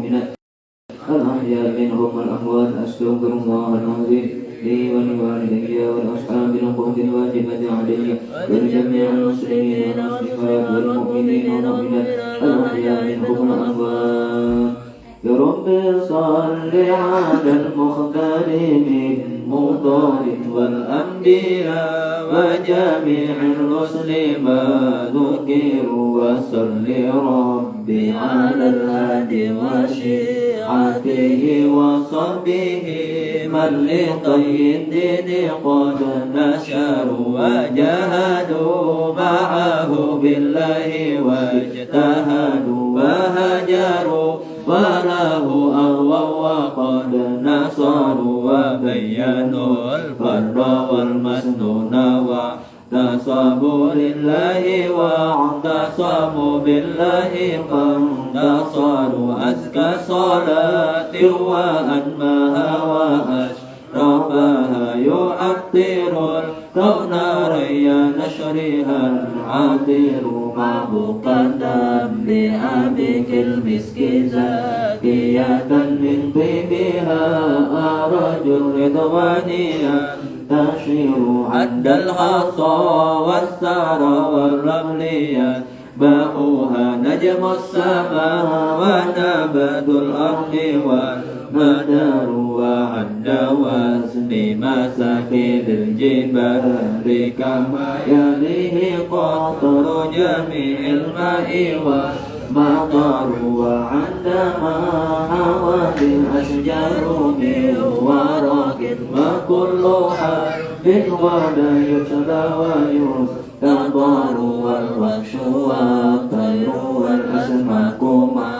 والمؤمنات الأحياء منهم والأموات أستغفر الله العظيم لي ولوالدي والأصحاب الحقوق الواجبة علي ولجميع المسلمين والمسلمات والمؤمنين والمؤمنات الأحياء منهم والأموات. يا رب صل على المختار من مضار والأنبياء وجميع الرسل ما ذكروا وصل ربي على الهادي وشيعته وصحبه من لطي الدين قد نشروا وجاهدوا معه بالله واجتهدوا وهجروا وله أغوى وقد نصروا وبينوا الفر والمسنون واعتصموا لله واعتصموا بالله فانتصروا. أزكى صلاة وأنماها وأشرفها يعطر الكون ريا نشرها العطير معبوقة بأبيك المسك زاكية من طيبها أرج الرضوان ينتشر عد الحصى والثرى والرمل يتبعها نجم السماء ونبات الأرض والمدار وعد وزن مساكن الجبال كما يليه قطر جميع الماء والمطر وعندما هوت الأشجار من ورق وكلها من ولا يتلى ويستطر والوحش والطير والأسماك مع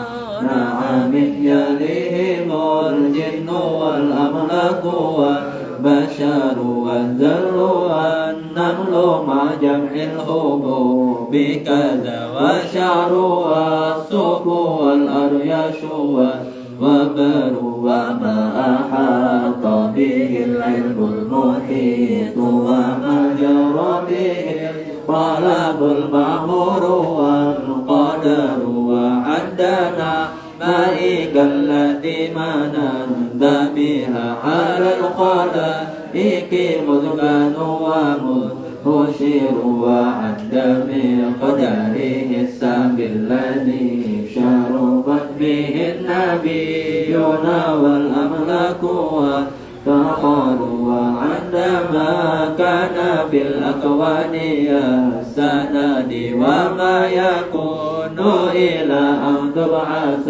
نعم يليهم الجن والأملاك والبشر والذر والنمل مع جمع الحبوب كذا وشعر والصوف والأرياش والوبر وما أحاط به العلم المحيط وما جرى به الطلب المأمور والقدر وعندنا مائك التي مننت بها على الخلائق مذ كانوا ومذ هشروا وعند مقداره السامي الذي شرفت به النبيون والأملاك والتقروا وعندما كان في الأكوان السند وما يكون إلى أن تبعث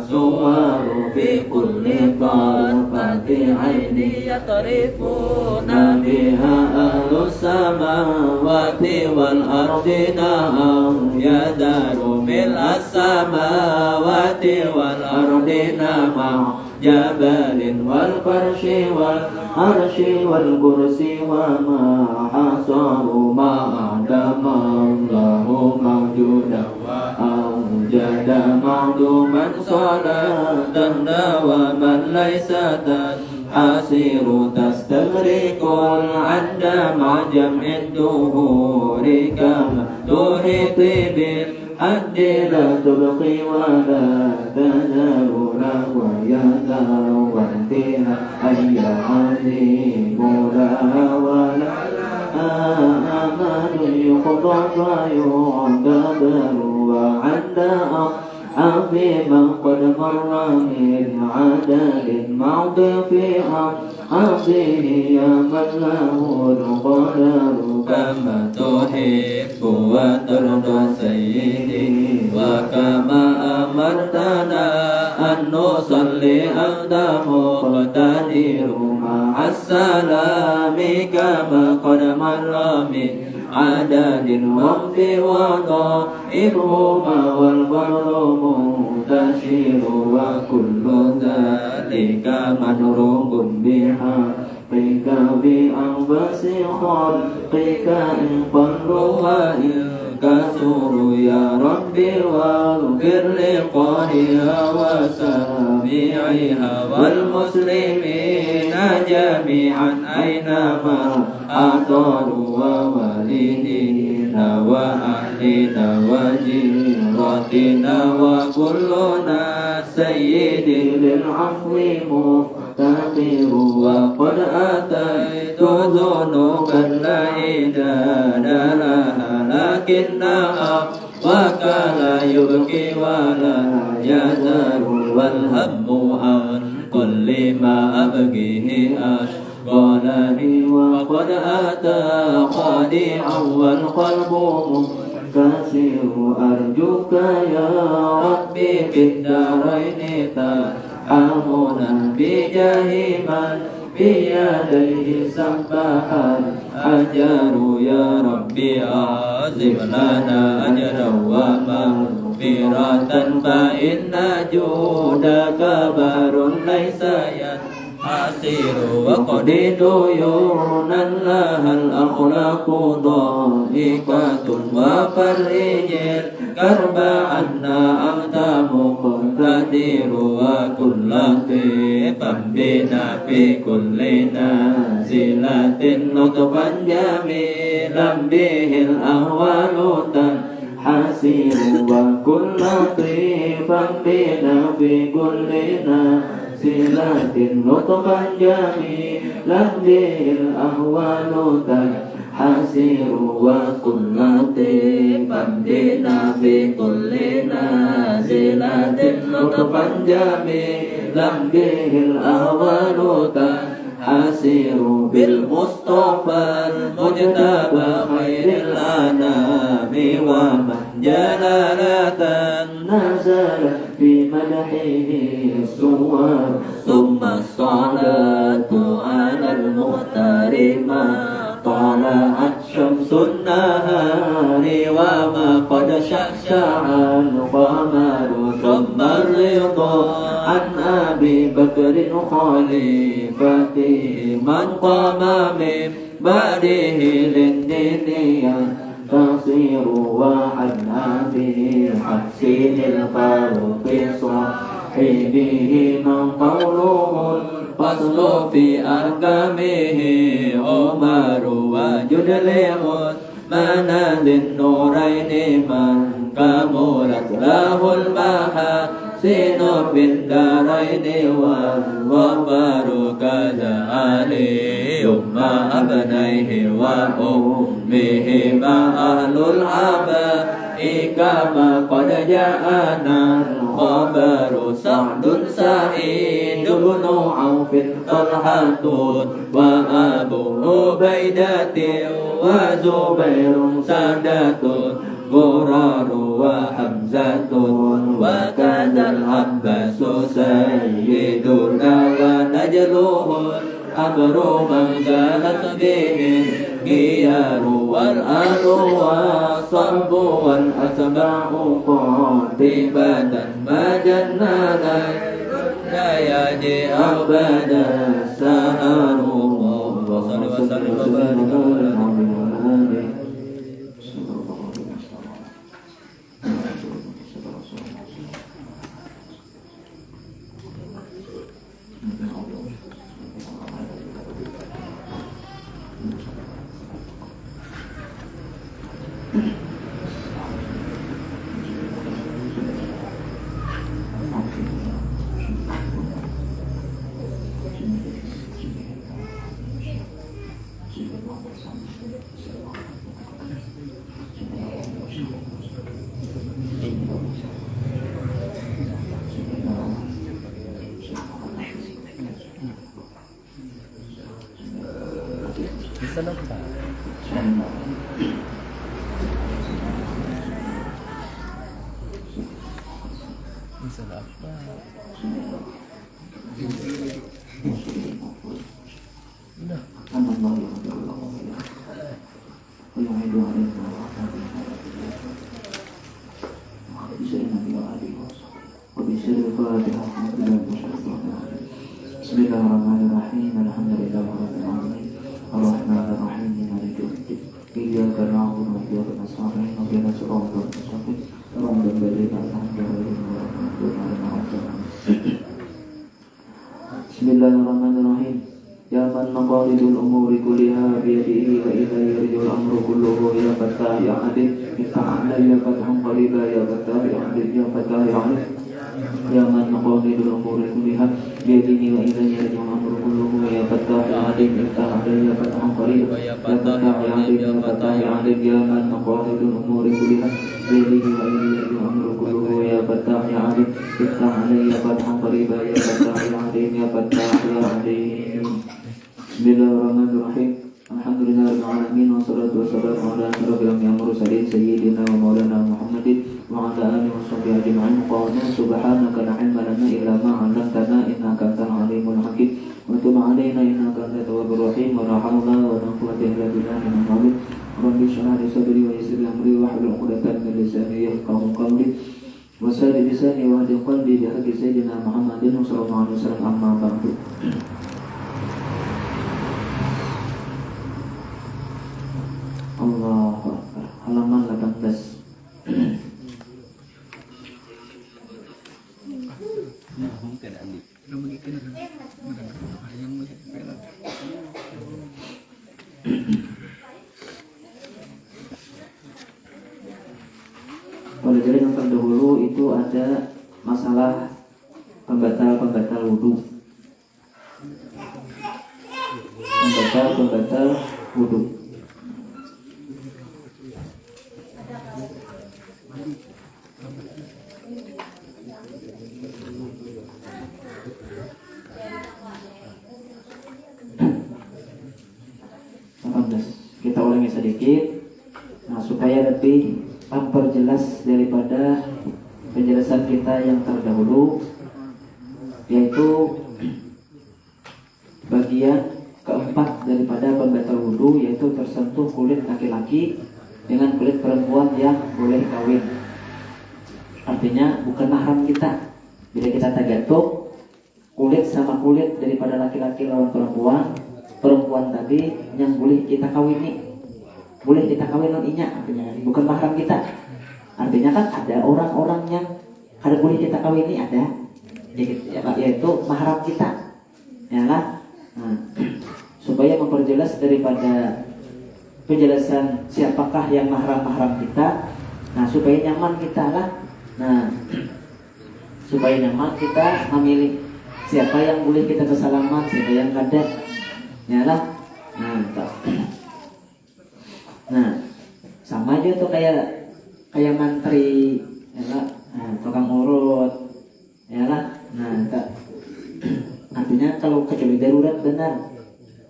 صور في كل طرفة عين يطرفون بها أهل السماوات والأرض نعم يدار ملء السماوات والأرض نعم جبل والفرش والعرش والكرسي وما حصروا ما أعدم الله موجودا وأوجد معدوما صلاة ومن ليس تنحصر تستغرق العد مع جمع الدهور كما تحيط بالحد لا تبقي ولا تذر ويتوفيها أي عظيم لها ولا آمن يقضى فيعتبر وعند عظيما قد مر من عدد معض فيها عظيه يا من له القدر كما تحب وترضى سيدي وكما أمرتنا أن نصلي أنت مقتدر مع السلام كما قد مر من عدد وقت وضائرهما والبر منتشر وكل ذلك مدروب بحقك بأنفس خلقك إن قلوا وإن كسروا يا ربي واغفر لقارئها وسامعها والمسلمين جميعا أينما أطاروا ووالدينا وأهلنا وجيرتنا وكل ناس السيد للعفو مفتقر وقد أتيت ذنوبا لا عداد لها لكنها وكلا يبكي ولا يزال والهم عن كل ما أبكيه أشغلني وقد أتى خادعا والقلب منكسر أرجوك يا ربي في الدارين ترحمنا بجاه من بيديه سبح الأجر يا ربي أعزم لنا أجرا ومغفرة فإن جودك بار ليس ينحصر وقد ديونا لها الأخلاق ضائقة وفرج الكرب عنا أنت مقتدر وكل طيب بنا في كل نازلة نطفا جميلا به الأهوال تنحسر وكل طيبا بنا في كل نازلة نطفا جميلا به الأهوال تنحسر وكل طيبا بنا في كل نازلة نطفا جميلا به الأهوال تنحسر بالمصطفى المجتبى خير الأنام ومن جلالة نزل في مدحه الصور ثم الصلاة على المختار ما طلعت شمس النهار وما قد شعشع القمر ثم الرضا عن أبي بكر خليفته من قام من بعده للدين ينتصر وعن أبي حسين الفاروق صاحبه من قوله الفصل في أحكامه عمر وجدله من للنورين من كملت له المحاسن في الدارين والوفر كذا علي مع ابنيه وأمه مع أهل العباء كما قد جاءنا الخبر سعد سعيد بن عوف طلحة وأبو عبيدة وزبير سادة غرار وحمزة وكذا العباس سيدنا ونجله أمر من كانت به الخيار والآل والصحب والأتباع قاطبة ما جنى ليالي أبدا السهر وصل وسلم وبارك Bismillahirrahmanirrahim. Alhamdulillahirabbil alamin. Arrahmanirrahim. Maliki yaumiddin. Iyyaka na'budu wa iyyaka nasta'in. Ihdinas siratal mustaqim. Siratal ladzina an'amta 'alaihim ghairil maghdubi 'alaihim waladdallin. Bismillahirrahmanirrahim. Ya man maqalidul umuri kulliha biyadihi wa ilayhi yarji'ul amru kulluhu ya Fattah ya Alim. Iftah 'alayya fathhan qariba ya Fattah ya Alim ya Fattah ya Alim. يا من مقاصد الأمور كلها بيده وإليه يرجع الأمر كله يا فتاح يا عليم افتح علي فتحا قريبا يا فتاح يا عليم يا فتاح يا عليم يا من مقاصد الأمور كلها بيده وإليه يرجع الأمر كله يا فتاح يا عليم افتح علي فتحا قريبا يا فتاح يا عليم يا فتاح يا عليم. Bismillahirrahmanirrahim. Alhamdulillahirabbil alamin wassalatu wassalamu ala asyrofil anbiya'i wal mursalin sayyidina wa maulana Muhammadin wa ala alihi washabbihi ajma'in. Qala subhanaka la ilma lana illa ma 'allamtana innaka antal alimul hakim. Wa tub 'alaina innaka antat tawwabur rahim. Wa la haula wa la quwwata illa billahi al-'aliyyil 'azim. Rabbi shrah li sadri wa yassir li amri wahlul 'uqdatam min lisani yafqahu qawli. Wa saddid lisani wa hdi qalbi bi haqqi sayyidina Muhammadin sallallahu alaihi wasallam. Amma ba'du. Allahu Akbar. Halaman 18. Pada jadi yang terdahulu itu ada masalah pembatal wudhu. Pembatal wudhu. Kita ulangi sedikit, nah supaya lebih memperjelas daripada penjelasan kita yang terdahulu, yaitu bagian keempat daripada pembatal wudhu, yaitu tersentuh kulit laki-laki dengan kulit perempuan yang boleh kawin. Artinya bukan mahram kita. Bila kita tagatuk kulit sama kulit daripada laki-laki lawan perempuan tadi yang boleh kita kawini, boleh kita kawin inya, artinya bukan mahram kita. Artinya kan ada orang-orang yang ada boleh kita kawini, ada yaitu mahram kita, ya lah. Nah, supaya memperjelas daripada penjelasan siapakah yang mahram kita, nah supaya nyaman kita lah. Nah, supaya nyaman kita memilih siapa yang boleh kita bersalaman, siapa yang ada, ya lah. Nah, sama aja tuh kayak mantri, ya lah. Nah, tukang urut, ya lah. Nah, artinya kalau kecuali darurat benar,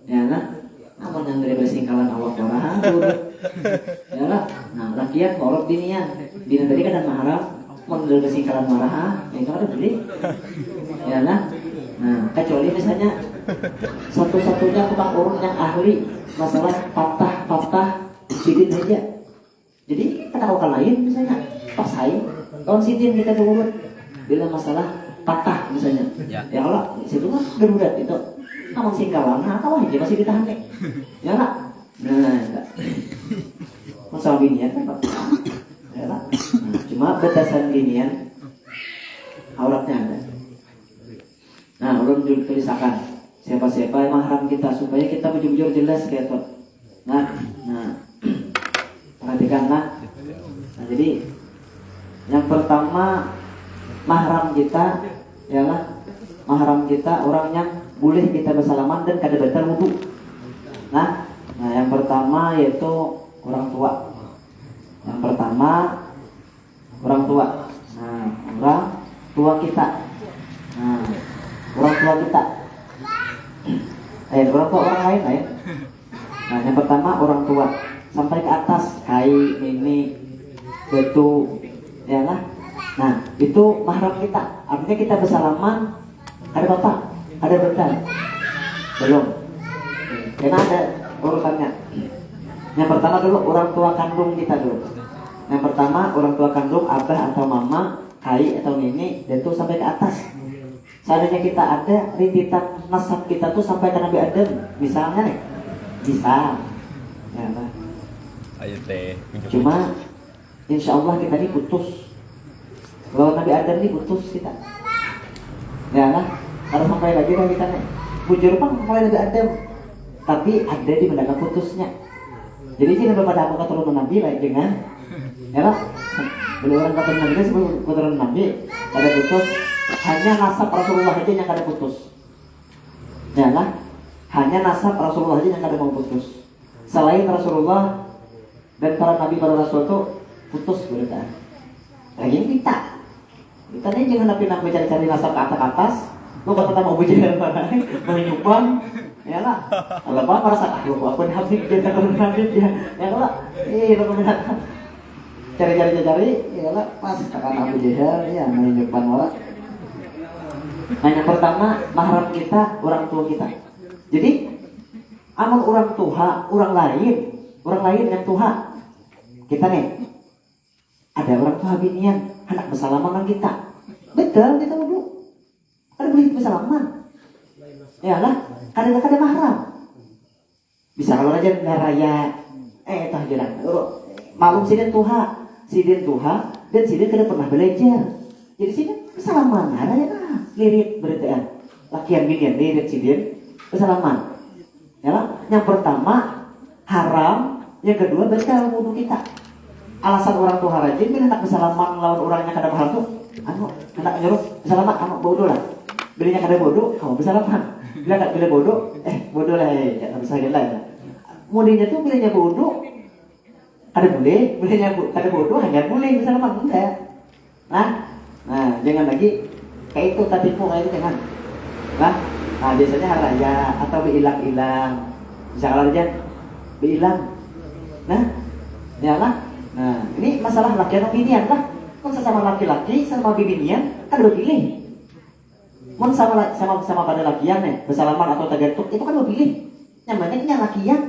ya lah. Aman yang dari bersingkalan awak orang ya lah. Nah, rakyat ngorot dinian dina tadi kan mahram mau dari bersingkalan marah, itu ada beli, ya lah. Nah, kecuali misalnya satu-satunya tukang urut yang ahli masalah patah sidin aja. Jadi kita tahu kan lain misalnya pas saya tahun sidin kita diurut bila masalah patah misalnya, ya Allah situ mah darurat itu. Namun singkalan, nah tahu aja masih ditahan nih, ya lah. Nah, masalah binian kan Pak, ya lah. Nah, cuma batasan binian auratnya ada. Nah, ulun tulisakan siapa-siapa yang mahram kita supaya kita jujur jelas kayak itu. Nah, perhatikanlah. Nah, jadi yang pertama mahram kita, ya lah. Mahram kita orang yang boleh kita bersalaman dan kada batal wudhu. Nah, yang pertama yaitu orang tua. Yang pertama orang tua. Nah, orang tua kita. Nah, orang tua kita. Orang tua orang lain, ya. Nah, yang pertama orang tua sampai ke atas, kai, ini, itu, ya lah. Nah, itu mahram kita. Artinya kita bersalaman. Ada bapak, ada benda, belum? Karena ada urutannya. Yang pertama dulu orang tua kandung kita dulu. Yang pertama orang tua kandung, abah atau mama, kai atau nini, dan itu sampai ke atas. Seandainya kita ada rintitan nasab kita tuh sampai ke Nabi Adam, misalnya nih, bisa. Ya, nah. Ayo teh. Cuma, insya Allah kita ini putus. Kalau Nabi Adam ini putus kita. Ya lah, harus sampai lagi kan kita nih. Bujur pang sampai Nabi Adam, tapi ada di mendagang putusnya. Jadi kita belum ada apa keturunan Nabi lagi dengan, ya lah. Bila orang keturunan Nabi sebelum keturunan Nabi, kada putus. Hanya nasab Rasulullah aja yang kada putus. Ya lah, hanya nasab Rasulullah aja yang kada mau putus. Selain Rasulullah dan para nabi para rasul itu putus berita. Lagi kita ini jangan napi cari-cari nasab ke atas. Lu kata mau bujian mana? Mau nyumbang, ya lah. Kalau apa merasa aku nabi dia kata nabi dia, ya lah. Lu benar. Cari, ya lah. Pas kata Abu Jahal, ya mau nyumbang orang. Nah yang pertama mahram kita orang tua kita. Jadi amun orang tua, orang lain yang tua kita nih ada orang tua binian anak bersalaman dengan kita. Betul kita dulu. Kan boleh bersalaman. Ya lah, kadang-kadang mahram. Bisa kalau aja raya tah jalan. Malum sidin tuha dan sidin kada pernah belajar. Jadi sidin bersalaman, ada ya nah, lirik beritaan. Lakian binian lirik sidin bersalaman. Ya lah, yang pertama haram, yang kedua batal wudu kita. Alasan orang tua rajin bila hendak bersalaman lawan orangnya kada paham tuh, hendak nyuruh bersalaman, bodoh lah. Bilanya kada bodoh, kamu bersalaman. Bila tak bila bodoh, bodoh lah, tak bisa gila ya. Mudinya tuh bilanya bodoh, kada boleh. Bilanya kada bodoh hanya boleh bersalaman, enggak. Nah, jangan lagi kayak itu tatipu kayak itu jangan. Nah, biasanya hari raya atau biilang-ilang. Bisa kalau aja biilang. Nah, ya lah. Nah, ini masalah laki atau binian lah. Kan sesama laki-laki sama binian kan berpilih. Mun sama pada lakian bersalaman atau tagantuk itu kan pilih. Yang banyaknya lakian.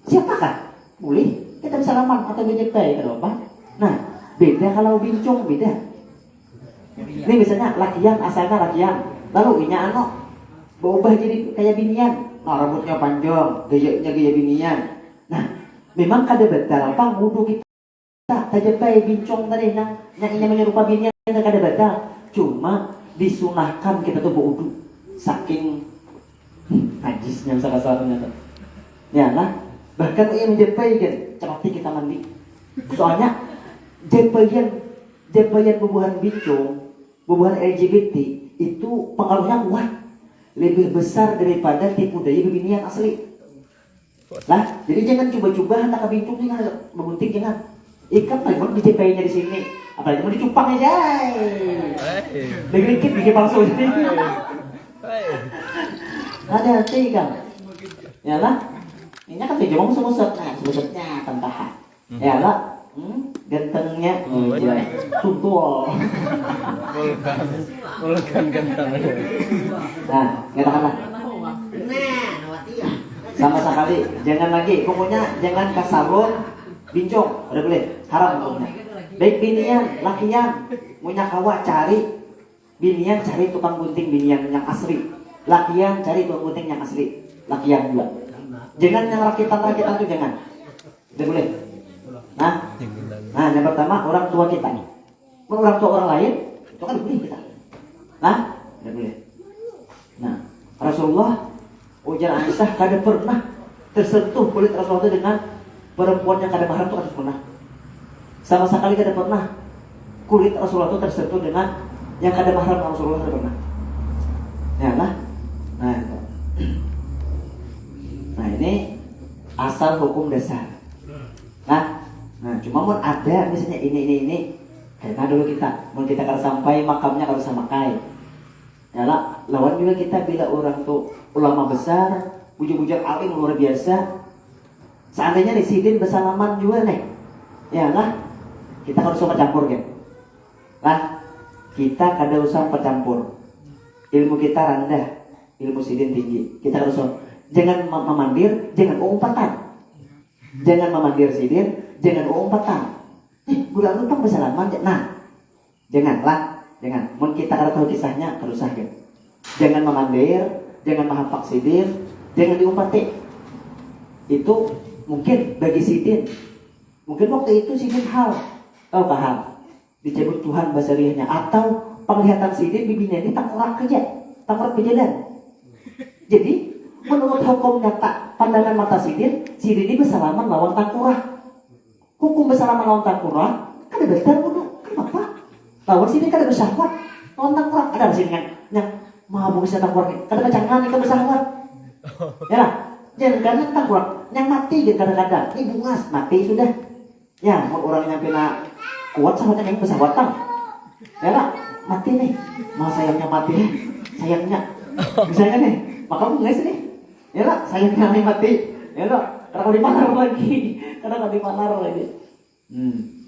Siapakah? Boleh kita bersalaman atau berjepai kada apa? Nah, beda kalau bincung beda. Ini misalnya lakian asalnya lakian, lalu inya berubah jadi kayak binian. Nah, rambutnya panjang, gayanya gaya binian. Nah, memang kada batal apa wudu kita. Tajepai bincung tadi yang inya menyerupa binian kada batal. Cuma disunahkan kita tuh berwudu saking najisnya kasarnya tuh. Ya lah, bahkan ia menjepai kan, cepati kita mandi. Soalnya jepayan bubuhan bincung, bubuhan LGBT itu pengaruhnya kuat, lebih besar daripada tipu daya binian asli. Lah, jadi jangan coba-coba hendak ke bincung jangan membunting jangan. Ikan paling dijepainya di sini. Apalagi mau dicupang aja. Dikit bikin palsu ini. Hati-hati kan. Ya lah. Ini kan dijemong semusut. Nah, semusutnya tentahan. Ya lah. Gantengnya. Tuntul. Vulkan ganteng. Nah, katakanlah. Sama sekali. Jangan lagi. Pokoknya jangan ke salon bincung. Udah boleh. Haram pokoknya. Baik binian, lakian, punya kawa cari binian, cari tukang gunting binian yang asli. Lakian cari tukang gunting yang asli. Lakian juga. Jangan yang rakitan itu jangan. Tidak boleh. Nah, yang pertama orang tua kita nih. Orang tua orang lain itu kan boleh kita. Nah, tidak boleh. Nah, Rasulullah ujar Aisyah kada pernah tersentuh kulit Rasulullah dengan perempuan yang kada mahram itu kada pernah. Sama sekali kada pernah kulit Rasulullah itu tersentuh dengan yang kada mahram Rasulullah kada pernah. Ya lah. Nah ini asal hukum dasar. Nah cuma mun ada misalnya ini karena dulu kita mun kita kada sampai makamnya kada sama kai. Ya lah, lawan juga kita bila orang tuh ulama besar, bujur-bujur alim luar biasa. Seandainya disidin bersalaman juga nih. Ya lah. Kita harus usah campur kan? Lah, kita kada usah campur. Ilmu kita rendah, ilmu sidin tinggi. Kita harus jangan memandir, jangan umpatan. Jangan memandir sidin, jangan umpatan. Bulan lupa bersalaman. Nah, janganlah, jangan. Mun kita kada tahu kisahnya, kada usah kan? Jangan memandir, jangan mahapak sidin, jangan diumpati. Itu mungkin bagi sidin. Mungkin waktu itu sidin hal. Tahu paham? Dicabut Tuhan basariahnya atau penglihatan sidin bibinya ini tengkorak berjalan. Jadi menurut hukum nyata pandangan mata sidin ini bersalaman lawan tengkorak. Hukum bersalaman lawan tengkorak kan ada besar wudu. Kenapa? Tahu sini kan ada bersahwat. Nonton kurang ada di sini yang mabuk bisa tanggurak. Kadang jangan ikan bersahwat. Ya lah. Jangan kadang tanggurak. Yang mati gitu kadang-kadang. Ini bungas mati sudah. Ya, mau orang yang kena kuat sahwatnya yang bersahwat tang. Ya lah, mati nih. Mau sayangnya mati. Sayangnya. Misalnya nih, maka bungas nih. Ya lah, sayangnya nih mati. Ya lah, kadang dipanar lagi. Kadang dipanar lagi.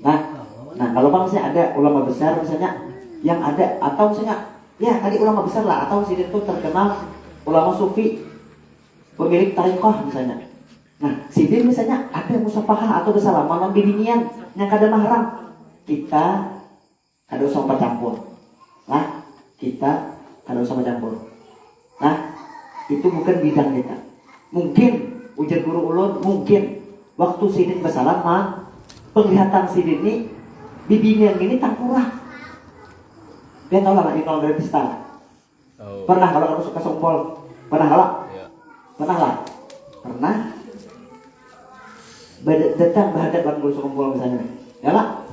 Nah, kalau bangsa ada ulama besar misalnya yang ada atau misalnya ya tadi ulama besar lah atau sini itu terkenal ulama sufi pemilik tarekat misalnya. Nah, sidin misalnya ada musafahah atau bersalaman bibinian yang kada mahram, kita kada usah bercampur. Nah, kita kada usah bercampur. Nah, itu bukan bidang kita. Mungkin ujar guru ulun mungkin waktu sidin bersalaman penglihatan sidin ini bibinian ini tangkurah. Dia tahu lah ini kalau dari pesta. Oh. Pernah kalau kamu suka sompol? Pernah lah? Ya. Pernah lah? Pernah? Datang berhadap dengan guru sompol misalnya. Ya lah?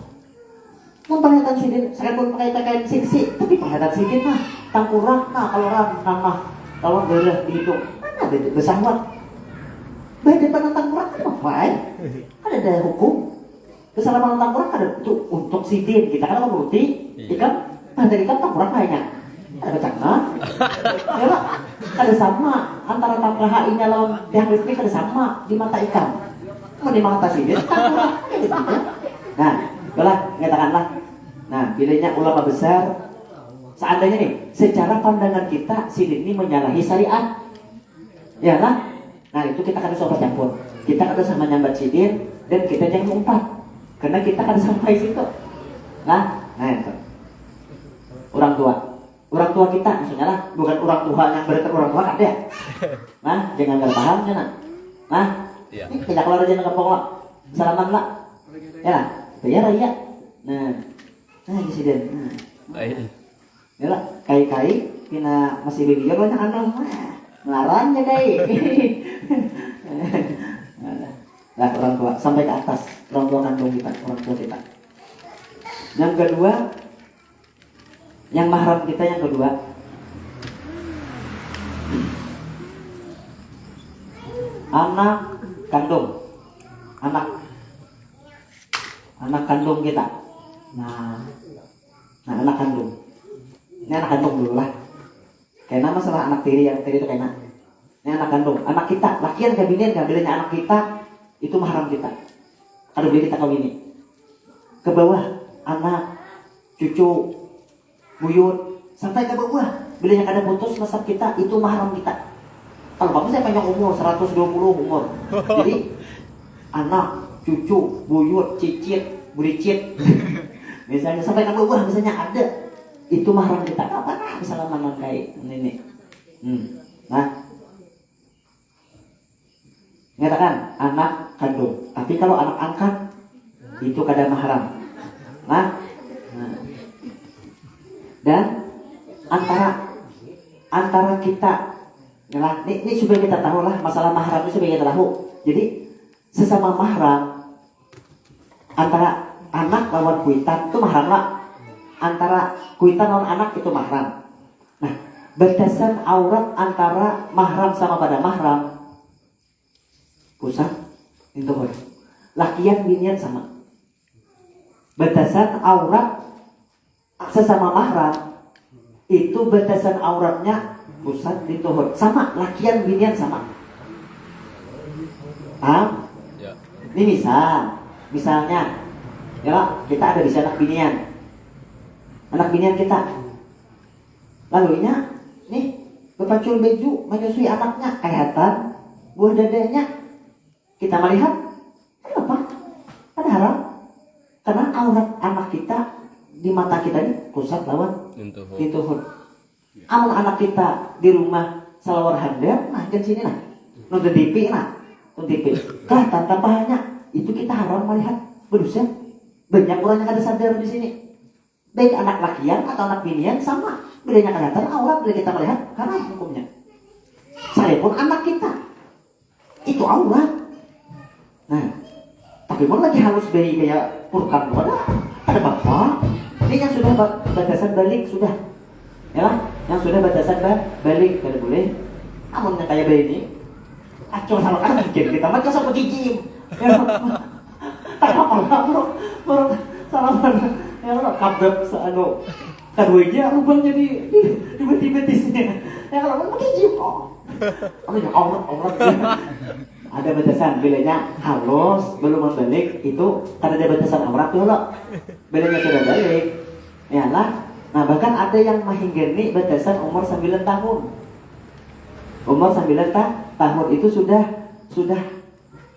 Mau penglihatan sidin, saya pun pakai pakaian seksi, tapi penglihatan sidin mah tangkurah. Nah kalau orang nama kalau darah di hidung, mana ada bersahwat? Beda pada tangkurah kan apa? Ada hukum. Kesalahan tangkurang ada untuk sidin kita kan menuruti ikan dari ikan tangkurang lainnya ada kecangna ya lah ada sama antara tangkah ini lawan pihak listrik ada sama di mata ikan mau di mata sidin tangkurang gitu. Nah itulah katakanlah nah bedanya ulama besar seandainya nih secara pandangan kita sidin ini menyalahi syariat ya lah nah itu kita kan bisa bercampur kita kan sama nyambat sidin dan kita jangan mengumpat karena kita kan sampai situ. Nah itu. Orang tua kita maksudnya lah, bukan orang tua yang berarti orang tua ada. Nah, jangan berpaham jangan. Nah, Iya. ini tidak keluar aja ngepong lah. Salaman lah. Ya lah, bayar ya. Nah, presiden. Baik. Ya lah, kai-kai kena masih video banyak anu. Melarang ya kai. Nah, orang tua sampai ke atas, orang tua kandung kita, orang tua kita. Yang kedua, yang mahram kita yang kedua, anak kandung, anak kandung kita. Nah anak kandung, ini anak kandung dulu lah. Karena masalah anak tiri, yang tiri itu kena. Ini anak kandung, anak kita, lakian kabinin, kabinnya anak kita. Itu mahram kita. Kalau beli kita kawini. Ke bawah anak, cucu, buyut, sampai ke bawah. Bila yang ada putus nasab kita, itu mahram kita. Kalau kamu saya panjang umur 120 umur. Jadi anak, cucu, buyut, cicit, buricit. Misalnya sampai ke bawah misalnya ada. Itu mahram kita. Kapan misalnya mana kayak ini. Nah, nyatakan anak kandung. Tapi kalau anak angkat itu kada mahram. Nah. Dan antara kita, ya ini supaya kita tahu lah masalah mahram itu supaya kita tahu. Jadi sesama mahram antara anak lawan kuitan itu mahram lah. Antara kuitan lawan anak itu mahram. Nah, batasan aurat antara mahram sama pada mahram pusat itu lakian binian sama. Batasan aurat sesama mahram itu batasan auratnya pusat di tuhur sama, lakian binian sama. Paham? Ya. Ini misalnya ya kita ada di sana anak binian kita. Lalu nih berpacul baju menyusui anaknya, kelihatan buah dadanya. Kita melihat, kenapa? Ada haram. Karena aurat anak kita di mata kita ini pusat lawan pintuhun. Amun anak kita di rumah salawar handap, nah ke sini lah, nonton TV lah, nonton TV. Kelihatan tampahannya, itu kita haram melihat berdosa. Banyak orang yang ada sadar di sini. Baik anak lakian atau anak binian sama, bedanya kelihatan aurat bila kita melihat haram hukumnya. Saya pun anak kita, itu aurat. Nah, tapi mau lagi halus bayi kayak purkan ada bapak, Ini yang sudah batasan balik sudah, ya, yang sudah batasan balik kada boleh. Namun yang kayak ini, acung sama kan bikin kita mah kasar begiji. Ya, tak apa lah, bro, salah mana? Ya, kabel seano. Kedua dia lubang jadi di betisnya. Ya kalau begiji kok. Oh ya Allah. Ada batasan, bilanya halus belum membalik itu karena ada batasan aurat tuh loh. Bilanya sudah balik, ya lah. Nah bahkan ada yang menghinggapi batasan umur 9 tahun. Umur 9 tahun itu sudah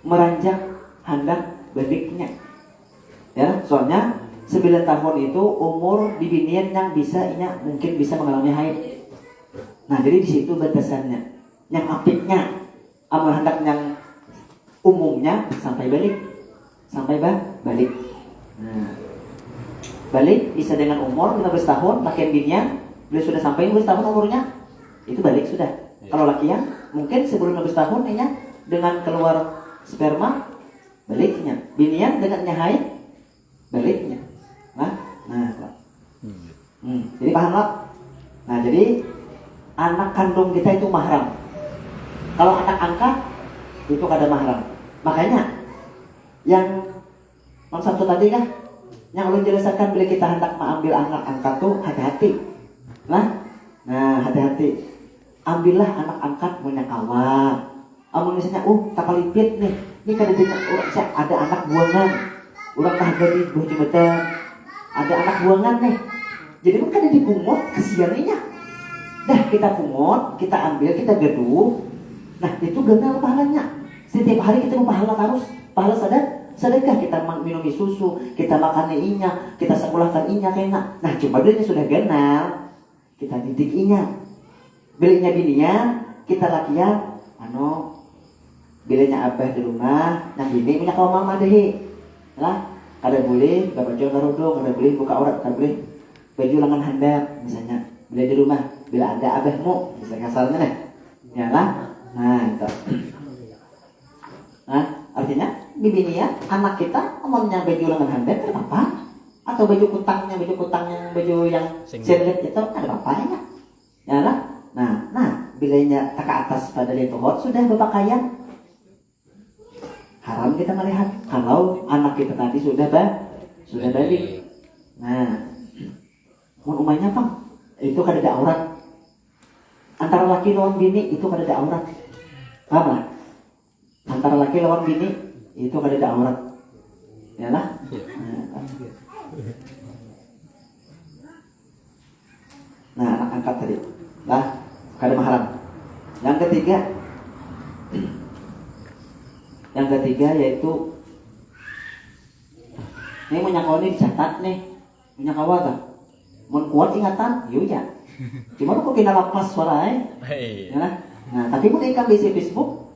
meranjak hendak baliknya. Ya, soalnya 9 tahun itu umur dibinian yang mungkin bisa mengalami haid. Nah jadi di situ batasannya. Yang apiknya amal hendak yang umumnya sampai balik. Nah, balik bisa dengan umur 15 tahun, laki binian beliau sudah sampai 15 tahun umurnya, itu balik sudah. Kalau lakian mungkin sebelum 15 tahun dengan keluar sperma baliknya, binian dengan haid baliknya. Jadi paham lah. Nah jadi anak kandung kita itu mahram. Kalau anak angkat itu kada mahram. Makanya yang satu tadi kan yang ulun jelaskan bila kita hendak mengambil anak angkat tuh hati-hati. Nah hati-hati. Ambillah anak angkat punya kawan. Amun misalnya kapalipit nih. Ini kada ada anak buangan. Orang dah jadi 2 Jumatan. Ada anak buangan nih. Jadi kan kada dipungut kesiannya. Dah kita pungut, kita ambil, kita gaduh. Nah itu ganal pahalanya. Setiap hari kita pahala terus. Pahala sedekah kita minumi susu, kita makan inya, kita sekolahkan inya kena. Nah cuma bilanya sudah ganal, kita didik inya. Bilanya bininya, kita lakian, bilanya abah di rumah, yang bini punya kaum mama deh. Lah, kada boleh baju garudung, kada boleh buka aurat, kada boleh baju lengan handap misalnya. Bila di rumah, bila ada abahmu, misalnya kasarnya nih, ya lah. Nah itu. Nah artinya bininya, anak kita, omongnya baju lengan handap, ada apa? Atau baju kutangnya, baju yang singlet itu ada apa-apanya? Ya lah. Nah bilanya ke atas pada letohot sudah berpakaian. Haram kita melihat kalau anak kita tadi sudah balik. Nah, umumnya apa? Itu kada ada aurat. Antara laki lawan bini itu kada ada aurat. Paham lah? Antara laki lawan bini itu kada ada aurat. Ya lah. Nah, anak angkat tadi. Lah, kada mahram. Yang ketiga yaitu ini menyakoni dicatat nih, menyakawa tak? Mun kuat ingatan, ya. Cuma kok kena lapas suara ya. Nah, tapi mun ikam di Facebook,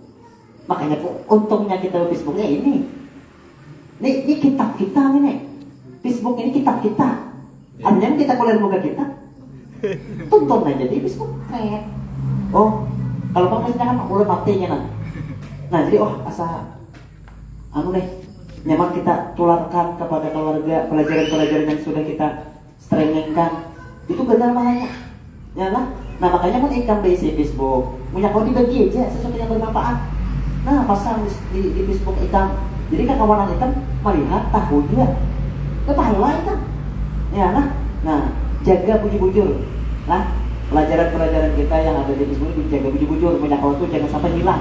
makanya untungnya kita Facebooknya ini. Ini kitab kita ini. Facebook ini kitab kita. Artinya kita kuliah buka kita. Tonton aja di Facebook. Kalau misalnya kan udah matinya nah jadi asa nyaman kita tularkan kepada keluarga pelajaran-pelajaran yang sudah kita streamingkan itu benar makanya ya lah. Nah makanya pun ikam di Facebook punya kau dibagi aja sesuatu yang bermanfaat. Nah pasang di Facebook ikam, jadi kawan ikam melihat tahu dia pahala ikam ya lah. Nah jaga bujur-bujur lah pelajaran-pelajaran kita yang ada di Facebook ini, jaga bujur-bujur, punya kau tuh jangan sampai hilang.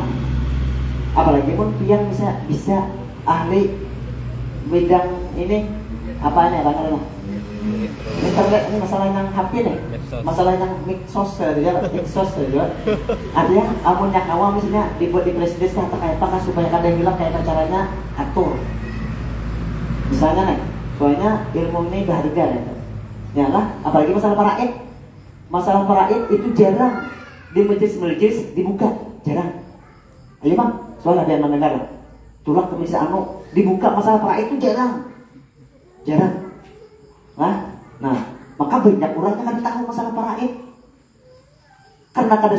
Apalagi pun yang bisa ahli bidang ini apanya bang? Internet ini masalah yang HP nih, masalah yang mixos juga. Artinya amun yang awam misalnya dibuat di presiden kata kayak apa supaya kada hilang kayak caranya atur. Misalnya nih, soalnya ilmu ini berharga ya lah. Apalagi masalah paraid itu jarang di majelis dibuka, jarang. Ayo bang, soalnya ada yang mendengar tulak kemisah dibuka masalah paraid itu jarang. Nah, maka banyak orang yang kan tahu masalah paraid karena kada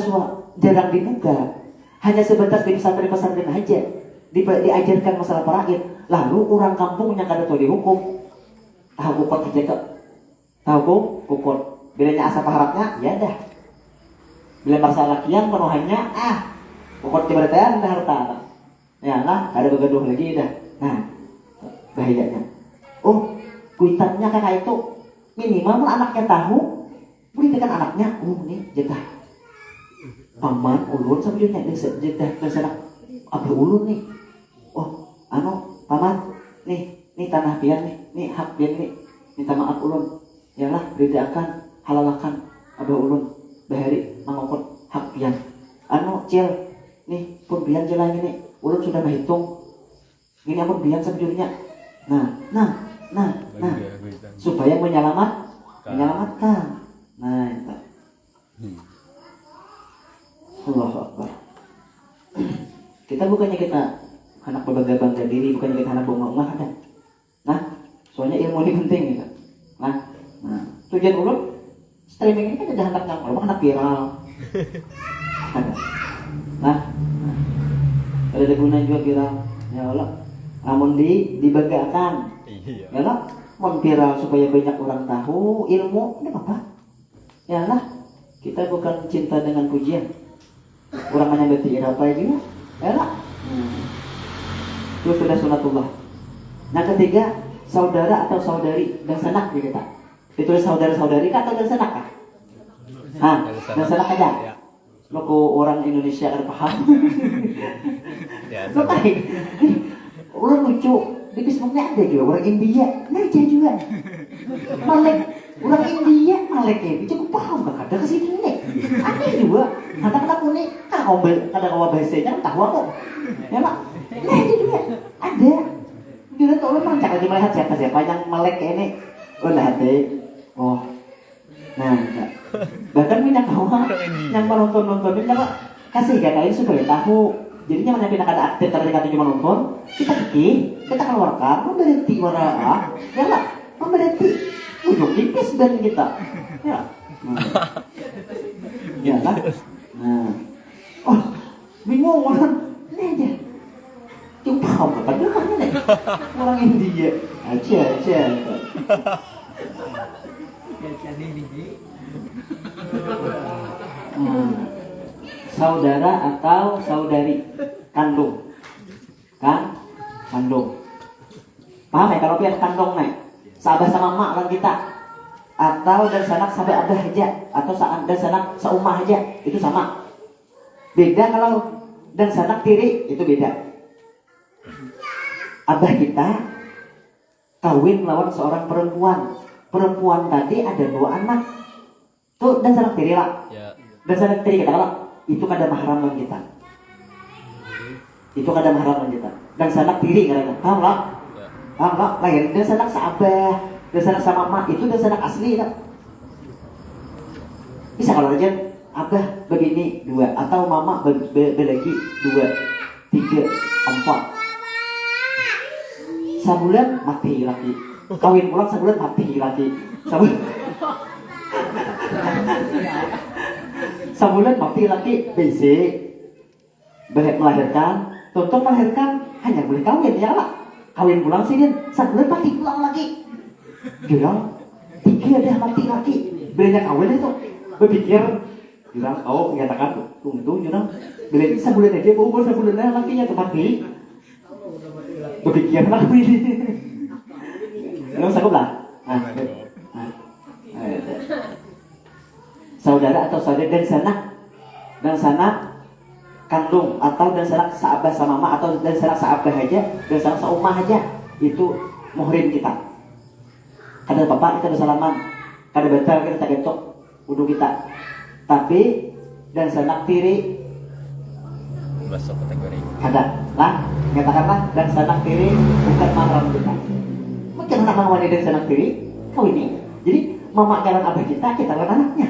jarang dibuka, hanya sebatas di pesantren aja diajarkan masalah paraid. Lalu orang kampung yang kada tahu dihukum, tahu hukum aja Tahu kukut. Bilanya asa paharapnya, ya dah. Bila masalah kian penuhannya, kukut keberatan dah harta. Ya lah, ada begaduh lagi dah. Nah, bahayanya. Oh, kuitannya kakak itu minimal anaknya tahu, beritakan anaknya, nih jatah paman ulun sabjurnya jatah terserah abah ulun nih. Oh, paman, nih tanah pian nih hak pian nih, minta maaf ulun. Yalah, beritakan halalakan abah ulun bahari mangokot hak pian. Cil, nih pun pian jelang ini, ulun sudah menghitung. Ini ampun pian sabjurnya. Nah, supaya menyelamatkan. Nah, itu. Allahu Akbar. Kita bukannya kita anak berbangga diri, bukannya kita anak bongong ada. Nah, soalnya ilmu ini penting gitu. Nah, tujuan ulun streaming ini kan ada anak yang anak viral. Ada. Nah, ada gunanya juga viral. Ya Allah, namun dibanggakan. Iya. Ya lah, viral supaya banyak orang tahu ilmu, tidak apa-apa. Ya lah, kita bukan cinta dengan pujian. Orang menyambati apa juga. Ya lah. Itu sudah sunatullah. Nah, ketiga, saudara atau saudari dan sanak kita. Itu saudara-saudari atau dan sanak kah? Dan sanak aja. Ya. Lo orang Indonesia kan paham. Ya, Lo baik. Orang lucu. Di Facebooknya ada juga orang India, aja juga. Malek, orang India, Malek ini cukup paham gak ada kesini nih. Ada juga, anak-anak ini kadang bahasanya tahu aku. Ya Pak, aja juga, ada. Kita tahu memang jangan melihat siapa-siapa yang Malek ini. Lihat deh, nah, bahkan minyak kawan yang menonton ini apa? Kasih kalian supaya tahu. Jadinya mana pindah ada aktif karena kita cuma nonton, kita keluarkan, memberhenti warna, ya lah, memberhenti, ujung tipis dan kita, ya, ya lah, bingung orang, ini aja, cuma paham apa dia kan ini, orang India, aja, saudara atau saudari kandung paham ya kalau pihak kandung nih sahabat sama mak kan kita atau dan sanak sahabat abah aja atau dan sanak seumah aja itu sama. Beda kalau dan sanak tiri itu beda. Abah kita kawin melawan seorang perempuan tadi ada 2 anak tuh dan sanak tiri lah Ya. dan sanak tiri kita kalau itu kada mahram kita. Itu kada mahram kita. Dan sanak tiri karena paham lah. Ya. Paham lah. Lain dan sanak seabah, dan sanak sama mak itu dan sanak asli tak? Bisa kalau aja abah begini 2 atau mama belagi 2, 3, 4. Sebulan mati lagi. Kawin pulang sebulan mati lagi. Sebulan mati lagi basic melahirkan, tonton melahirkan hanya boleh kawin ya lah. Kawin pulang sih sebulan mati pulang lagi. Bilang 3 dah mati lagi. Banyak kawin itu berpikir bilang menyatakan tunggu bilang bila sebulan aja baru sebulan dah lakinya tuh mati. Berpikir lagi. Bilang sanggup lah. Saudara atau saudari dan sanak kandung atau dan sanak seabah sama mama atau dan sanak seabah aja dan sanak seumah aja itu muhrim kita. Kada bapak kita bersalaman, kada batal kita gentok wudu kita. Tapi dan sanak tiri Masuk kategori. ada lah, katakanlah dan sanak tiri bukan mahram kita. Mungkin anak wanita dan sanak tiri kawin ini. Jadi mama jalan abah kita jalan anaknya.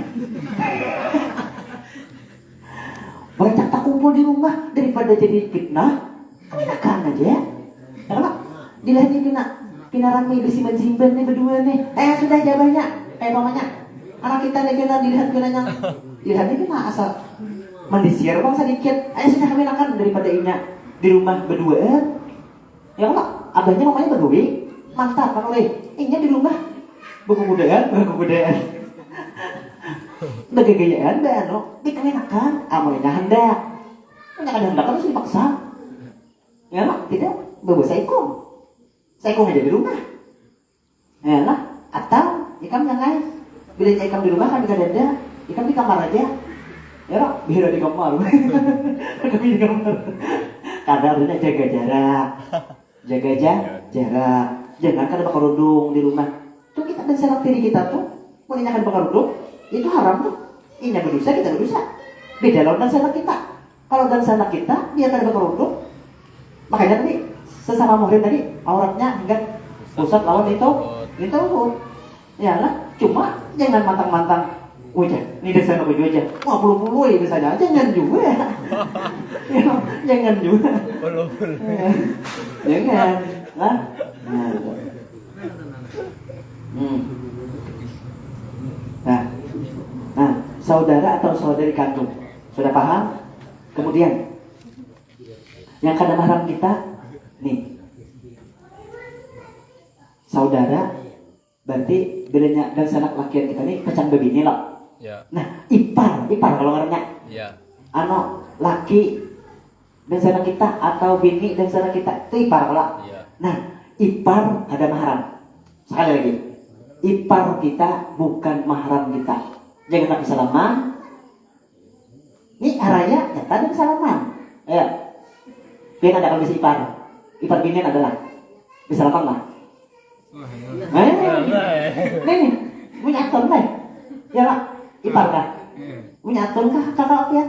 Mereka tak kumpul di rumah daripada jadi fitnah, kawinakan aja ya. Karena dilihat ini pina rame bersimpan nih berdua nih. Sudah jabahnya, mamanya. Anak kita nih pina dilihat ini pina asal mandisiar bang sedikit. Sudah kawinakan daripada inya di rumah berdua. Ya Allah, abahnya mamanya berdua. Mantap kan oleh inya di rumah Kebudayaan. Udah gaya anda, no? Di kemenakan, amalnya hendak. Enggak ada hendak harus dipaksa. Ya lah, tidak. Bawa saikong aja di rumah. Ya lah, atau ikam yang lain. Bila ikam di rumah kan tidak ada, ikam di kamar aja. Ya lah, biar di kamar. Kami di kamar. Kadarnya jaga jarak. Jarak. Jangan kada pakai kerudung di rumah. Tuh kita dan salah diri kita tuh, mau pakai kerudung, itu haram tuh. Ini berdosa, kita berdosa. Beda lawan dan salah kita. Kalau dan salah kita, dia kada pakai kerudung. Makanya tadi sesama muhrim tadi auratnya hingga pusat lawan itu. Ya lah, cuma jangan mantang-mantang. Wajah, ini desain aku juga aja. Wah, puluh ya misalnya, jangan juga. Ya, jangan juga. Jangan, lah. Nah, saudara atau saudari kandung, sudah paham? Kemudian, yang kada mahram kita, nih, saudara, berarti bedanya dan sanak lakian kita nih pecang begini loh. Ya. Nah, ipar kalau ngarepnya. Ya. Laki dan sanak kita atau bini dan sanak kita itu ipar kalau. Ya. Nah, ipar ada mahram. Sekali lagi, ipar kita bukan mahram kita. Jangan tak salaman. Ini arahnya nyata dan salaman. Ya. Biar ada kalau bisa ipar. Ipar bini adalah bisa salaman lah. Nih, punya atur nih. Ya lah, ipar kah? Punya atur kah kakak pian?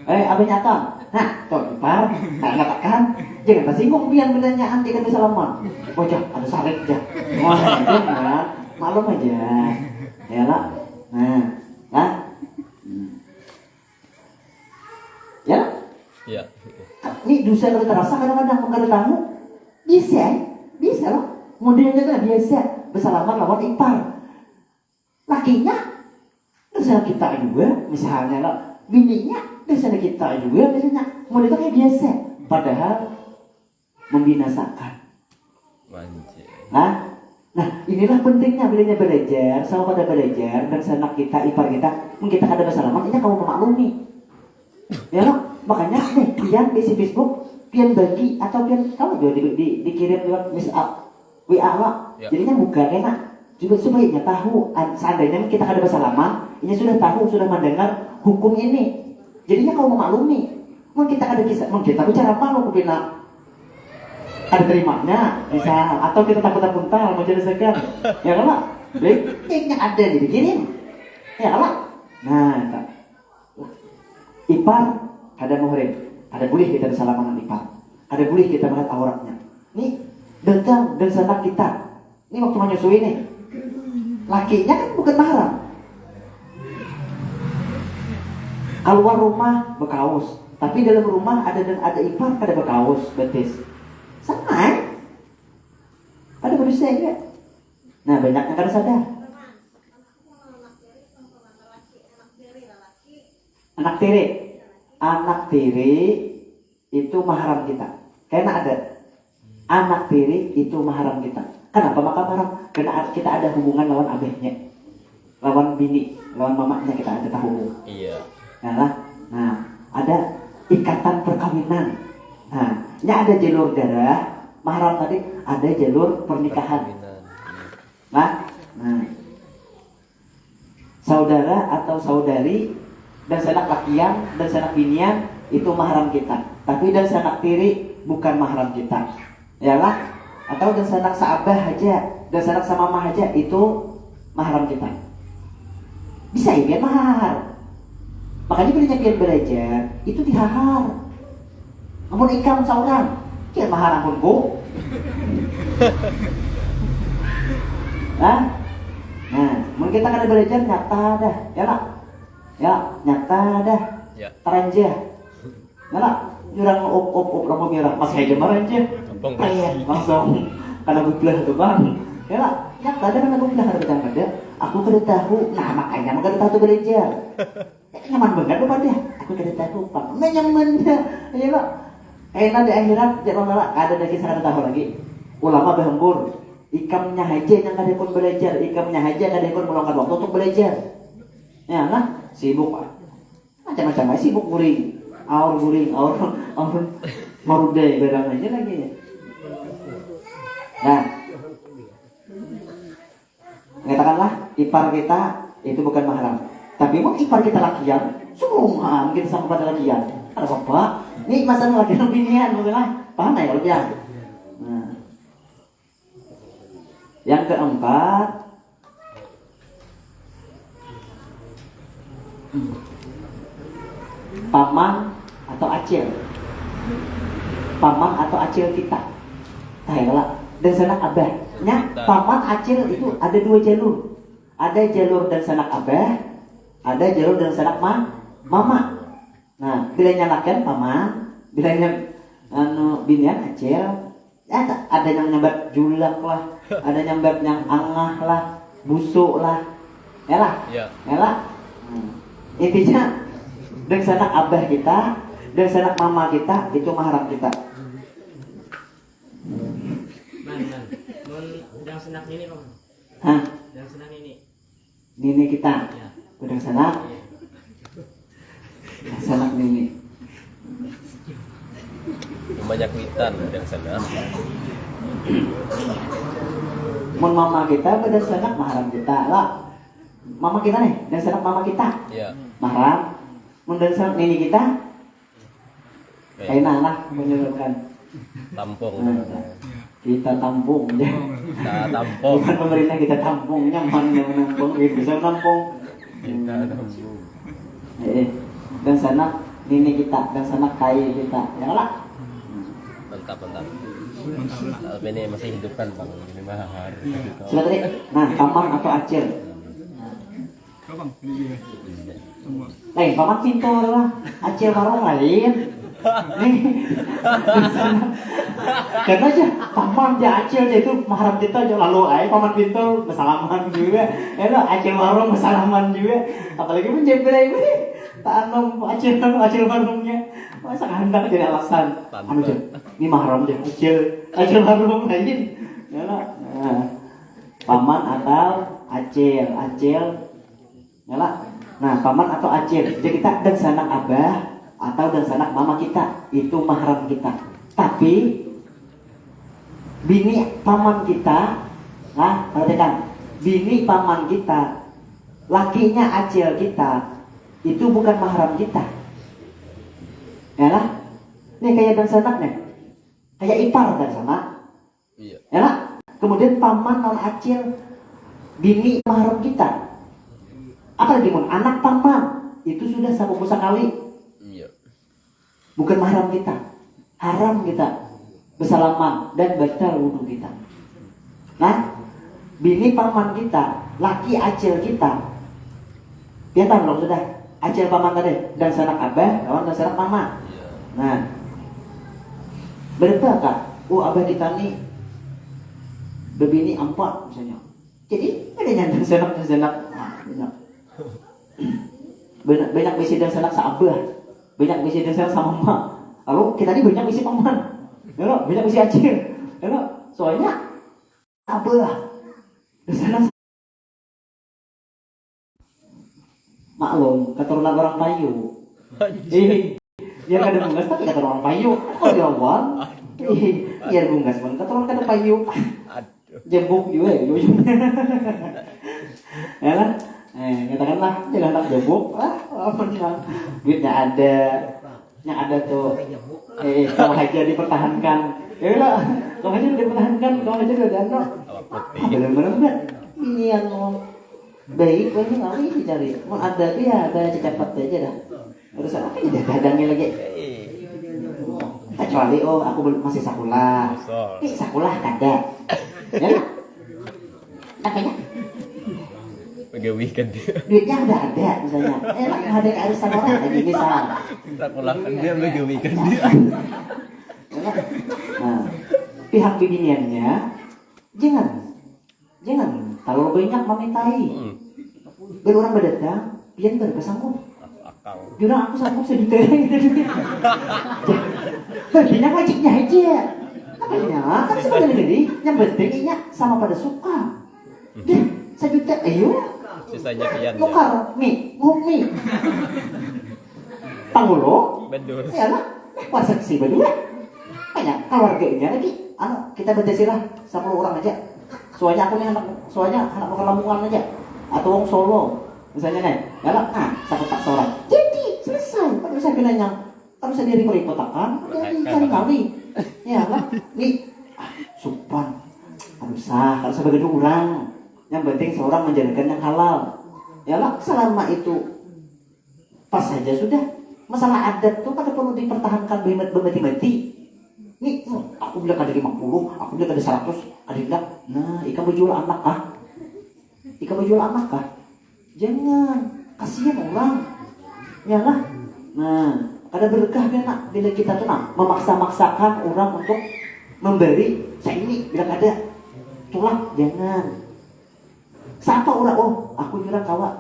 Abang nyata. Nah, tuh ipar, katakan, jangan tersinggung pian bertanyaan dia kan bisa lama. Bocah, ada saret aja. Wah, jangan, malum aja. Ya lah, nah. Ya lah. Ya. Ini dosa kalau terasa kadang-kadang kalau tamu bisa loh. Modelnya kan biasa bersalaman lawan ipar. Lakinya dosa kita juga, misalnya loh. Bininya dosa kita juga, misalnya modelnya kayak biasa. Padahal membinasakan. Manjir. Nah, inilah pentingnya bilanya belajar, sama pada belajar dan sanak kita, ipar kita, mungkin kita kada bersalaman, ini kamu memaklumi. Ya loh, makanya nih, pian di Facebook, pian bagi atau pian kamu juga dikirim lewat WA lah. Ya. Jadinya buka enak. Juga supaya tahu, seandainya kita kada bersalaman, ini sudah tahu, sudah mendengar hukum ini. Jadinya kau memaklumi. Mungkin kita kada kisah, mungkin kita bicara malu kupina. Ada terimanya, bisa, atau kita takut-takutan mau jadi segan. Ya kan lah, linknya ada dibikirin. Ya kan lah. Nah, ipar ada muhrim, ada boleh kita bersalaman dengan ipar, ada boleh kita melihat auratnya. Nih datang dan sanak kita, ini waktu menyusui nih, lakinya kan bukan mahram. Keluar rumah berkaus, tapi dalam rumah ada ipar ada berkaus betis, sama. Ada manusia juga. Nah banyak yang kada sadar. Anak tiri itu mahram kita. Karena ada anak tiri itu mahram kita. Kenapa maka mahram? Karena kita ada hubungan lawan abahnya, lawan bini, lawan mamanya kita ada tahu. Iya. Nah, ada ikatan perkawinan. Nah, ini ada jalur darah mahram tadi, ada jalur pernikahan. Nah, saudara atau saudari dan sanak lakian dan sanak binian itu mahram kita. Tapi dan sanak tiri bukan mahram kita. Ya lah? Atau dan sanak saabah aja, dan sanak sama mama aja itu mahram kita. Bisa ya biar mahar. Makanya bila pian belajar itu dihahar. Ampun ikam seorang, kian mahar ampun ku. Nah, mungkin kita akan belajar nyata dah, ya lah. Ya, nyata dah. Ya. Taranja. Nah, jurang op rambut merah masih aja maranja. Langsung karena bebelah tuh bang. Ya lah, nyata dah karena bebelah ada bidang ada. Aku kada tahu. Nah, makanya kada tahu belajar. Nyaman banget lu pada. Aku kada tahu, Pak. Nyaman dah. Ya lah. Enak di akhirat, jangan malah ada lagi saya tahu lagi. Ulama berhembur. ikamnya aja yang kada pun belajar, ikamnya aja kada pun meluangkan waktu untuk belajar. Ya lah, sibuk macam-macam aja sibuk guring, aur marudai barang aja lagi. Nah, katakanlah ipar kita itu bukan mahram, tapi mau ipar kita lakian, sungguhan kita sama pada lakian. Ada apa? Ini masalah lakian binian, masalah paham ya kalau dia. Nah, yang keempat, paman atau acil. Paman atau acil kita. Tayalah. Dan sanak abahnya, paman acil itu ada dua jalur. Ada jalur dan sanak abah, ada jalur dan sanak mama. Nah, bila nyalakan paman, bila binian acil, ya, ada yang nyambat julak lah, ada nyambat yang angah lah, busuk lah, ya lah, Ya. ya lah. Intinya, dan sanak abah kita, dan sanak mama kita itu mahram kita. Udang senak ini Pak. Hah? Udang senak ini. Nini kita, Ya. udang sanak, sanak nini. Banyak witan yang sana. Mun mama kita dan sanak mahram kita lah. Mama kita nih, dan sanak mama kita Ya. mahram. Mun dan sanak nini kita, kayak lah menyebutkan. Tampung. Kita tampung ya. Nah, tampung. Bukan pemerintah kita tampung, nyaman yang menampung, bisa menampung. Kita tampung. Dan sanak nini kita, dan sanak kai kita, ya lah. Mantap. Tapi ini masih hidup kan Bang? Ini mah harus. Sudah tadi, nah paman atau acil. Lain, paman pintar lah, acil warung lain. Nih, karena aja paman aja acil itu mahram kita aja lalu paman pintar bersalaman juga. Acil warung bersalaman juga. Apalagi menjemput ini tanam acil warungnya. Masa hendak jadi alasan. Anu aja, ini mahram aja acil warung lain. Ya lah. Paman atau acil, ya lah. Nah, paman atau acil, jadi kita dan sanak abah atau dan sanak mama kita itu mahram kita. Tapi bini paman kita, nah perhatikan, bini paman kita, lakinya acil kita itu bukan mahram kita. Ya lah, ini kayak dan sanak nih, kayak ipar dan sanak. Iya. Ya lah. Kemudian paman non acil, bini mahram kita. Apalagi mun anak paman itu sudah satu busa kali. Iya. Bukan mahram kita, haram kita bersalaman dan batal wudhu kita. Nah, bini paman kita, laki acil kita, dia tahu belum sudah acil paman tadi dan sanak abah, kawan dan sanak mama. Iya. Nah, berapa kak? Abah kita nih berbini 4 misalnya. Jadi ada yang dan sanak banyak bisi dan sanak saabah, banyak bisi dan sanak sama mama. Lalu kita ini banyak bisi paman, ya lo, banyak bisi acil, ya lo. Soalnya abah dan sanak maklum keturunan orang Payu. Dia kada bunggas tapi keturunan orang Payu. Oh di awal, iya bunggas pun keturunan kada Payu. Jembuk juga, ya lah. Katakanlah jangan tak jebuk duitnya ada yang ada tuh kalau haja dipertahankan ya lah kalau haja dipertahankan kalau haja udah ada benar-benar ini yang baik ini nggak dicari mau ada dia ada cepat aja dah terus apa aja dadangnya lagi kecuali aku masih sekolah sekolah kada ya namanya Pegawaikan dia. duitnya udah ada misalnya ada yang arisan orang lagi misal Takulakan dia pegawaikan dia. nah pihak biniannya jangan terlalu banyak memintai biar orang berdatang pian bersanggup Akal. jurang aku sanggup sejuta baginya wajibnya aja Makanya kan sebenarnya jadi yang pentingnya sama pada suka. Deh, 1 juta, ayo. Sisanya kian. Nukar mie, ngumi. Pangulo, Bedul. ya lah, puasa sih berdua. Banyak keluarganya lagi. Kita berdesilah 10 orang aja. Soalnya aku nih soalnya anak bukan Lamongan aja. Atau wong Solo, misalnya nih, ya lah, satu tak seorang. Jadi selesai. Kalau saya bilangnya, kalau saya diri repot akan, jadi kali-kali. Ya lah, nih, supan. Aduh sah, kalau sebagai orang. Yang penting seorang menjalankan yang halal. Ya lah, selama itu pas saja sudah. Masalah adat tuh kan perlu dipertahankan bermati-mati. Nih, aku bilang ada 50, aku bilang ada 100, ada bilang, nah, ikan berjual anak kah? Ikan berjual anak kah? Jangan, kasihan orang. Ya lah. Nah, ada berkah kan nak bila kita tuh memaksa-maksakan orang untuk memberi. Saya ini bilang ada tulang, jangan. Siapa orang, aku bilang kawan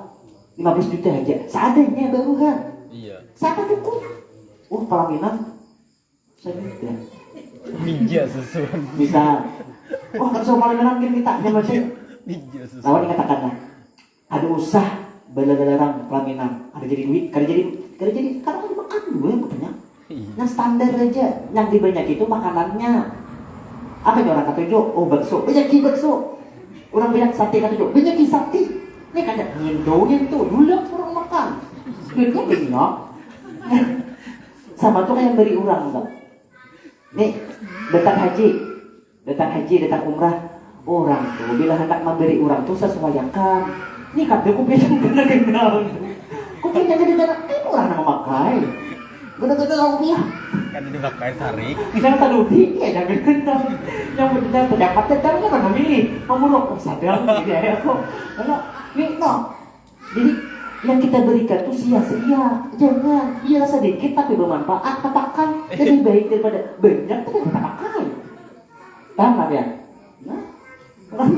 15 juta aja, seadanya baru kan. Iya. Siapa cukup? Pelaminan 1 juta. Ninja susun. Bisa. Kalau soal pelaminan mungkin kita yang penting. Ninja susun. Lawan dikatakanlah. Ada usah bela-belarang pelaminan. Ada jadi duit, kada jadi karena kan makan dulu yang katanya. Yang standar aja, yang dibanyak itu makanannya. Apa yang orang kata Jo? Bakso, banyak bakso. Orang bilang sate kata Jo, banyak sate. Ini kan ada ngindoin tuh, dulu orang makan. Duitnya banyak. Sama tuh kayak beri orang enggak. Nih, datang haji, datang umrah. Orang tuh bila hendak memberi orang tuh sesuaikan. Nih kata aku bilang kenal. Kok kita jadi itu orang yang memakai. Benar-benar aku ya. Kan dipakai tarik. Bisa kata Dudi, ya jangan kenal. Yang benar pendapat tentang kan memilih memuluk sadar ya aku. Karena nih no. Jadi yang kita berikan tuh sia-sia. Jangan, biar sedikit tapi bermanfaat, kita pakai. Lebih baik daripada banyak tapi kita pakai. Paham nggak ya? Nah, orang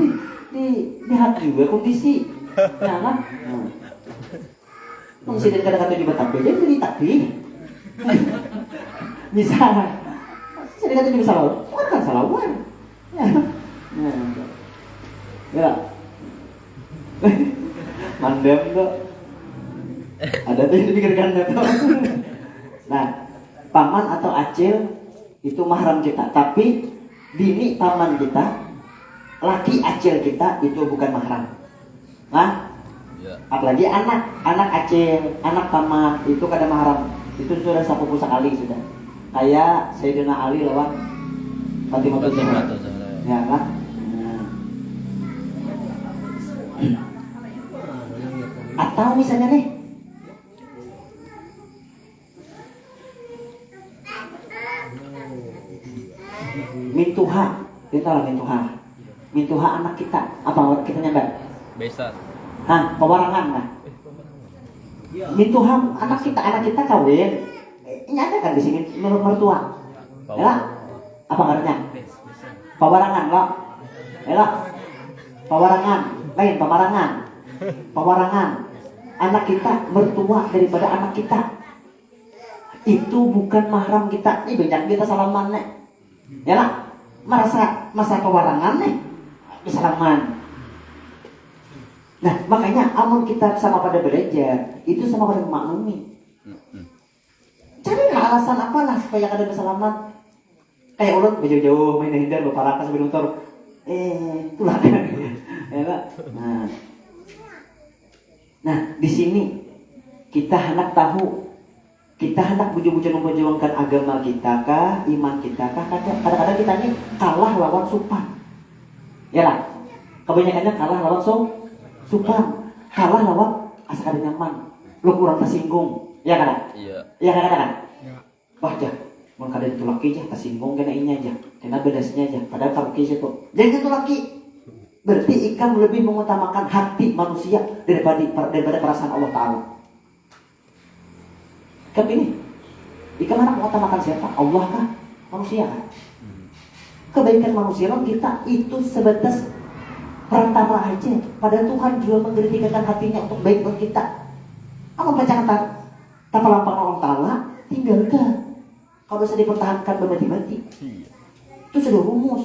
di hati juga kondisi. Ya kan? Presiden kata-kata di Batam beda jadi tapi bisa. Presiden kata di Salawan, bukan Salawan. Ya. Ya. Mandem tuh. Ada tuh yang dipikirkan tuh. Nah, paman atau acil itu mahram kita, tapi bini paman kita, laki acil kita itu bukan mahram. Nah, ya. Apalagi anak acil, anak paman itu kada mahram. Itu sudah sepupu sekali sudah. Kayak Sayyidina Ali lawan Fatimah Zahra. Ya kan? Atau misalnya nih mintuha, kita lah mintuha anak kita, apa kita nyambat? Besan. Pewarangan lah. Mintuha anak kita kawin. Ini ada kan di sini menurut mertua. Ya, apa artinya? Pewarangan loh. Ya, pewarangan, lain pemarangan. Pewarangan. Anak kita mertua daripada anak kita. Itu bukan mahram kita. Ini banyak kita salaman nih. Ya lah, masa pewarangan nih, salaman. Nah, makanya amun kita sama pada belajar, itu sama pada memaklumi. Carilah alasan apalah supaya kada bersalaman. Kayak ulun jauh-jauh main hindar berparakas bermotor. Itulah kan. Ya lah. Nah, di sini kita hendak tahu. Kita hendak bujuk-bujuk memperjuangkan agama kita kah, iman kita kah? Kadang-kadang kita ini kalah lawan supan. Ya lah, kebanyakannya kalah lawan supan, kalah lawan asal ada nyaman. Lu kurang tersinggung, ya kan? Iya. Ya kan? Wah jah, mau kada itu laki jah tersinggung kena ini aja, kena bedasnya aja. Padahal kalau kisah itu, jangan itu laki. Berarti ikam lebih mengutamakan hati manusia daripada perasaan Allah Taala. Kan ini, ikan anak mengutamakan siapa? Allah kah? Manusia kah? Kebaikan manusia kita itu sebatas perantara aja. Padahal Tuhan juga menggeritikan hatinya untuk baik buat kita. Apa baca kata tapalampang Allah Ta'ala tinggalkan. Kalau bisa dipertahankan bermati-mati. Itu sudah rumus.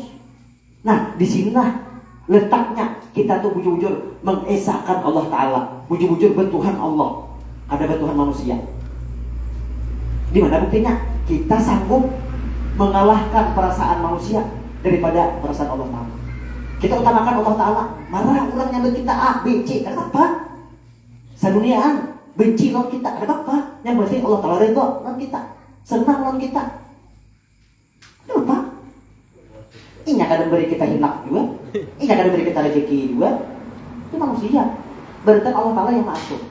Nah, disinilah letaknya kita tuh bujur-bujur mengesahkan Allah Ta'ala, bujur-bujur bertuhan Allah, ada bertuhan manusia. Di mana buktinya? Kita sanggup mengalahkan perasaan manusia daripada perasaan Allah Ta'ala. Kita utamakan Allah Ta'ala. Marah orang yang kita benci, kenapa? Saduniaan, benci lawan kita, kenapa? Yang penting Allah Ta'ala ridho lawan kita, senang lawan kita. Kenapa? Ini akan beri kita hinak juga, ini akan beri kita rezeki juga. Itu manusia. Berarti Allah Ta'ala yang masuk.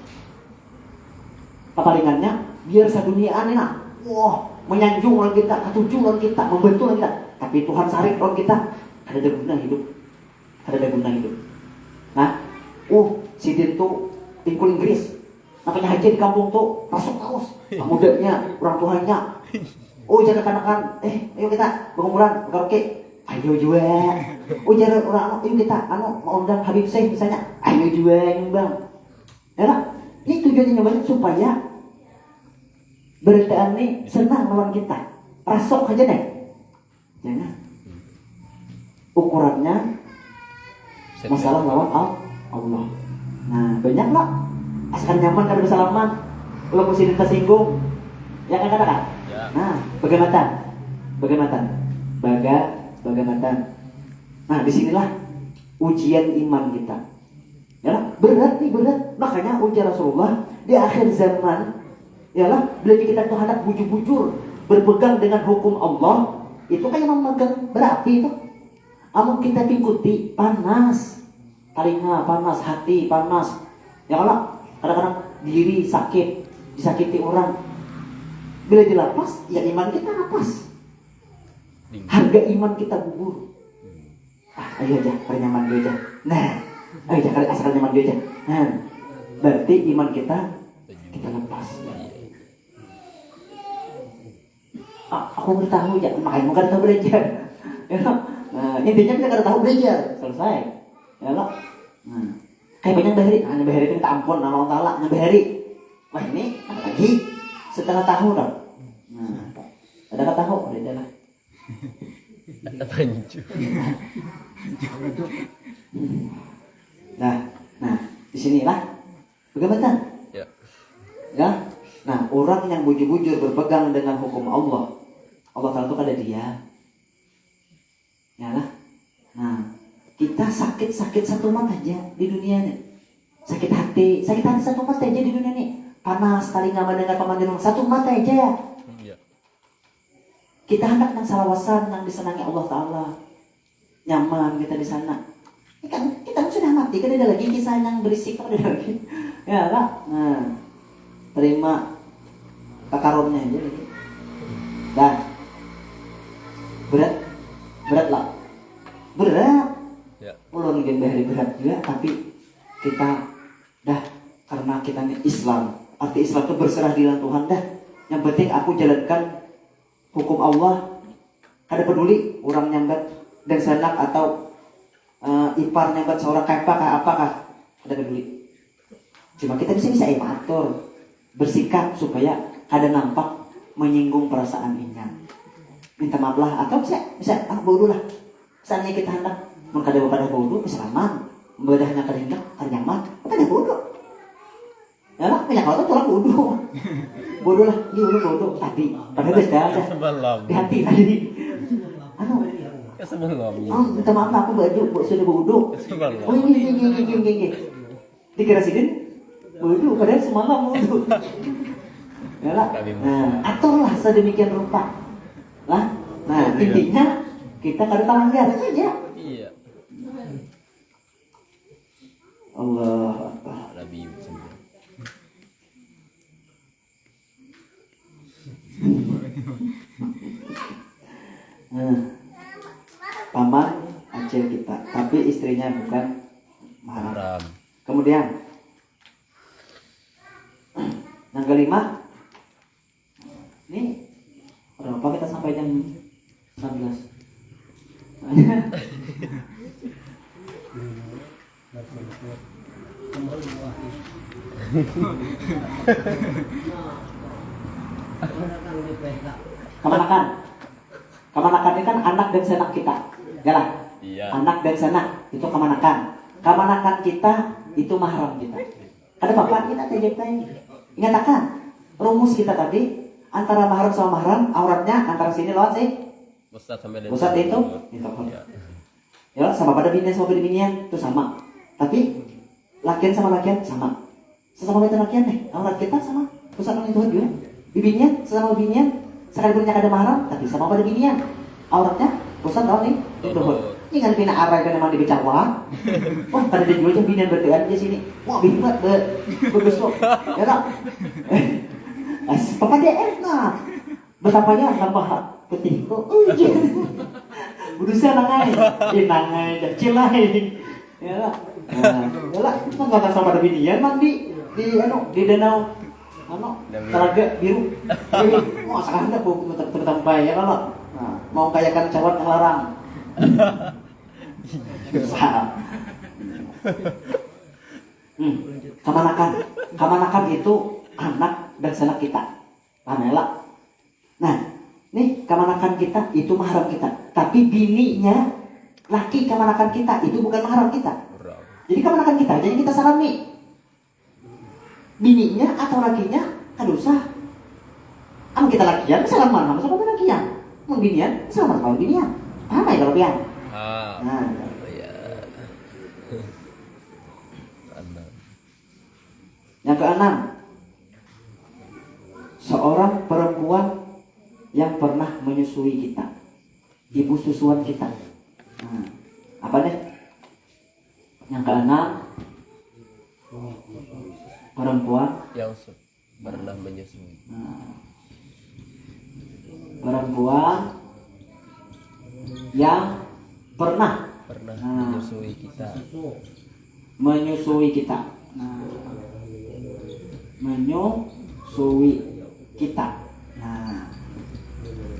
Papalingannya biar saduniaan enak. Wah, menyanjung lawan kita, ketunjung lawan kita, membentuk lawan kita. Tapi Tuhan sarik lawan kita, ada guna hidup. Ada guna hidup. Nah, si Din tuh tingkul Inggris. Makanya haji di kampung tuh masuk kaos. Mudanya, orang tuanya. Jangan kanakan, ayo kita berkumpulan, karaoke. Ayo juga. Jangan orang ayo kita mau undang Habib Syekh misalnya. Ayo juga nyumbang. Ya lah, ini tujuannya nyumbang supaya beritaan ini senang lawan kita. Rasok aja deh. Jangan. Ukurannya masalah lawan Allah. Nah, banyak lah. Asalkan nyaman kada bersalaman. Kalau presiden tersinggung, ya kan katakan. Ya. Nah, bagaimana? Nah, disinilah ujian iman kita. Ya, berat. Makanya ujian Rasulullah di akhir zaman, ialah bila kita tuh hendak bujur-bujur berpegang dengan hukum Allah, itu kan yang memegang berapi itu. Amun kita ikuti panas, telinga panas, hati panas. Ya Allah, kadang-kadang diri sakit, disakiti orang. Bila dilapas, ya iman kita napas. Harga iman kita gugur. Ayo aja, nyaman dulu aja. Nah, ayo aja kali asal nyaman dulu aja. Nah, berarti iman kita lepas. Aku bertahu ya, makanya bukan tahu belajar. Ya, nah, intinya kita kada tahu belajar, selesai. Ya lo. Nah, kayak banyak bahari itu minta ampun nama Allah Ta'ala, bahari. Wah ini ada lagi setengah tahun dong. Nah, ada tahu, ada lah. Ada panju. Nah, disinilah bagaimana? Ya. Ya. Nah, orang yang bujur-bujur berpegang dengan hukum Allah Ta'ala itu kada dia. Ya lah. Nah, kita sakit satu mat aja di dunia ini. Sakit hati satu mat aja di dunia ini. Panas telinga mendengar pemanggilan satu mat aja. Ya. Kita hendak nang salawasan nang disenangi Allah Ta'ala. Nyaman kita di sana. Kita sudah mati, kan ada lagi kisah yang berisik, ada lagi. Ya lah. Nah, terima kakaromnya aja lagi. Dan berat lah. Ya. Ulun mungkin bahari berat juga, tapi kita dah karena kita ini Islam. Arti Islam itu berserah diri Tuhan dah. Yang penting aku jalankan hukum Allah. Kada peduli orang nyambat dan sanak atau ipar nyambat seorang apakah kada peduli. Cuma kita bisa atur, bersikap supaya kada nampak menyinggung perasaan inyan. Minta maaf lah atau bisa bodoh lah. Misalnya kita hendak mengkada bodoh kesalaman, bedahnya kada hendak nyaman, kada bodoh. Ya lah, banyak orang tuh bodoh. Bodoh lah, dia bodoh tadi. Padahal sudah ada. Di hati tadi. Minta maaf aku sudah bodoh. Ini. Dikira sidin bodoh, padahal semalam bodoh. Ya lah. Nah, aturlah sedemikian rupa. Nah, intinya kita kada melanggar saja. Iya. Allah Akbar. Nabi paman acil kita, tapi istrinya bukan mahram. Kemudian yang kelima, ini berapa kita sampai jam 11? Kemanakan? Kamanakan ini kan anak dan sanak kita. Ya lah. Iya. Anak dan sanak itu kamanakan. Kamanakan kita itu mahram kita. Ada bapak kita ini. Ingat akan rumus kita tadi antara mahram sama mahram, auratnya antara sini lewat sih. Pusat itu. Iya. Ya sama pada binian sama pada binian itu sama. Tapi lakian sama lakian sama. Sesama beda lakian deh. Aurat kita sama. Pusat itu juga. Binian sesama binian. Sekalipun ada mahram tapi sama pada binian. Auratnya pusat lawan nih. Itu. Ini kan pina arai kan emang dibecawa. Wah pada dijual aja binian berdean di sini. Wah bingung berbesok. Ya tak. Papa dia enak. Betapanya tambah putih. Oh iya. Berusaha nangai. Nangai kecil lah. Ya lah. Ya lah. Kan enggak sama ada binian mandi di danau Telaga biru. Wah sekarang enggak buku tertampai ya kalau. Nah, mau kayakan cawat yang larang. Kamanakan itu anak dan sanak kita. Paham ya? Nah, nih kamanakan kita itu mahram kita. Tapi bininya laki kamanakan kita itu bukan mahram kita. Jadi kamanakan kita, jadi kita salami. Bininya atau lakinya kan usah. Kita lakian salaman sama lakian. Mun binian sama binian. Paham ya kalau pian? Nah, iya. Yang keenam, seorang perempuan yang pernah menyusui kita, ibu susuan kita. Nah, apa deh? Yang keenam, perempuan yang pernah menyusui. Perempuan yang pernah menyusui kita. Menyusui kita. Menyusui kita.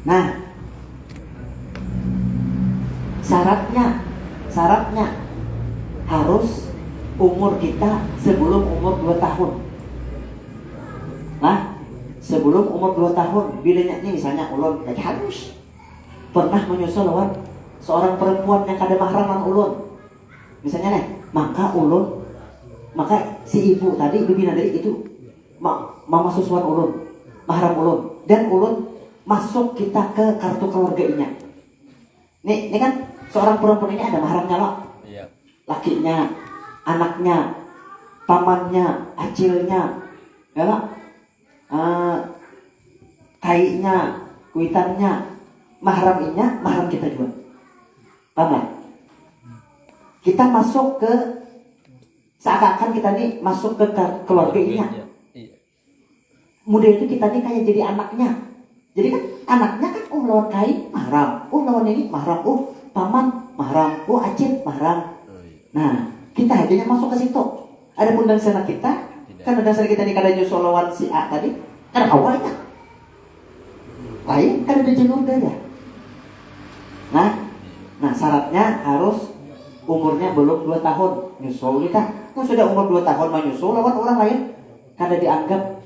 Nah, syaratnya harus umur kita sebelum umur 2 tahun. Nah, sebelum umur 2 tahun, bilanya ini misalnya ulun kayak harus pernah menyusul lawan seorang perempuan yang kada mahram lan ulun. Misalnya nih, maka si ibu tadi bibina dari itu mama susuan ulun, mahram ulun, dan ulun masuk kita ke kartu keluarganya. Nih kan seorang perempuan ini ada mahramnya loh. Iya. Lakinya, anaknya, pamannya, acilnya, ya lah, kainya, kuitannya, mahram kita juga. Paham gak? Kita masuk ke seakan-akan kita nih masuk ke keluarganya. Iya. Muda itu kita nih kayak jadi anaknya. Jadi kan anaknya kan lawan kai mahram, lawan ini mahram, paman mahram, acil mahram. Nah, kita hanya masuk ke situ. Ada pun dan sana kita, kan ada sana kita nih kada nyusul lawan si A tadi, kan awalnya. Lain kan ada jalur daya. Nah syaratnya harus umurnya belum 2 tahun nyusul kita. Kalau sudah umur 2 tahun menyusul lawan orang lain, kada dianggap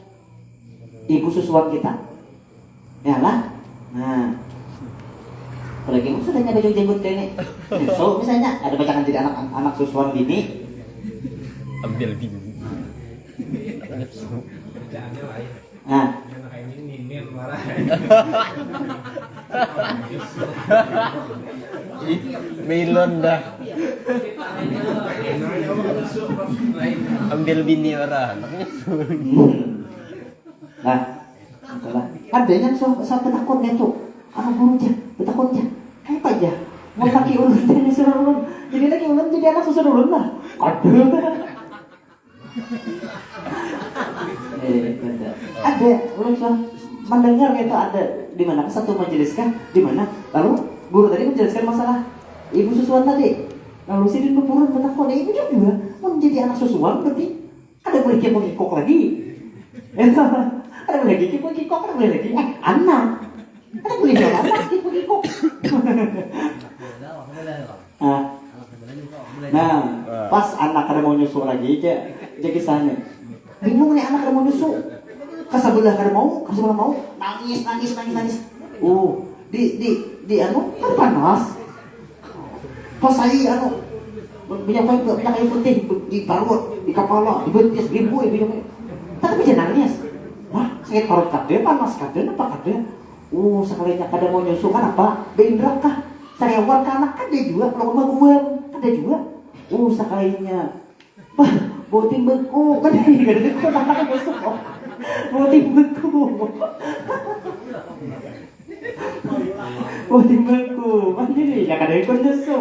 ibu susuan kita. Ya lah. Nah, apalagi sudah nyada jenggot kayak ini. So misalnya ada bacaan jadi anak susuan bini, ambil bini. Nah, melon dah. Ambil bini orang. Nah, itulah. Ada yang sampai takutnya tuh. Guru aja, betakutnya. Apa aja? Mau laki ulun jadi suruh ulun. Jadi lagi ulun jadi anak susu ulun lah. Aduh. Ada ulun mendengar itu ada di mana satu majelis kan di mana lalu guru tadi menjelaskan masalah ibu susuan tadi lalu si din berpurun betakut ibu juga mau jadi anak susuan berarti ada boleh kepo kikok lagi ada boleh kepo kikok ada boleh lagi anak ada boleh jadi anak kepo kikok nah pas anak ada mau nyusul lagi jadi sana bingung nih anak ada mau nyusul kesebelah kada mau, kesebelah mau, nangis. di anu kan panas. Pas saya anu minyak kayu putih di parut, di kepala, di betis, di bui, tapi jangan nangis. Wah, sakit parut kadeu, panas kadeu, apa kadeu? Sekalinya kada mau nyusu kan apa? Beindrak kah? Sariawan ke anak kan dia juga, kalau rumah gue kan dia juga. Sekalinya, wah, boting beku, kan dia gitu, anak nyusu. Boting beku. Boting beku, kan jadi ya kada ikut nyusu.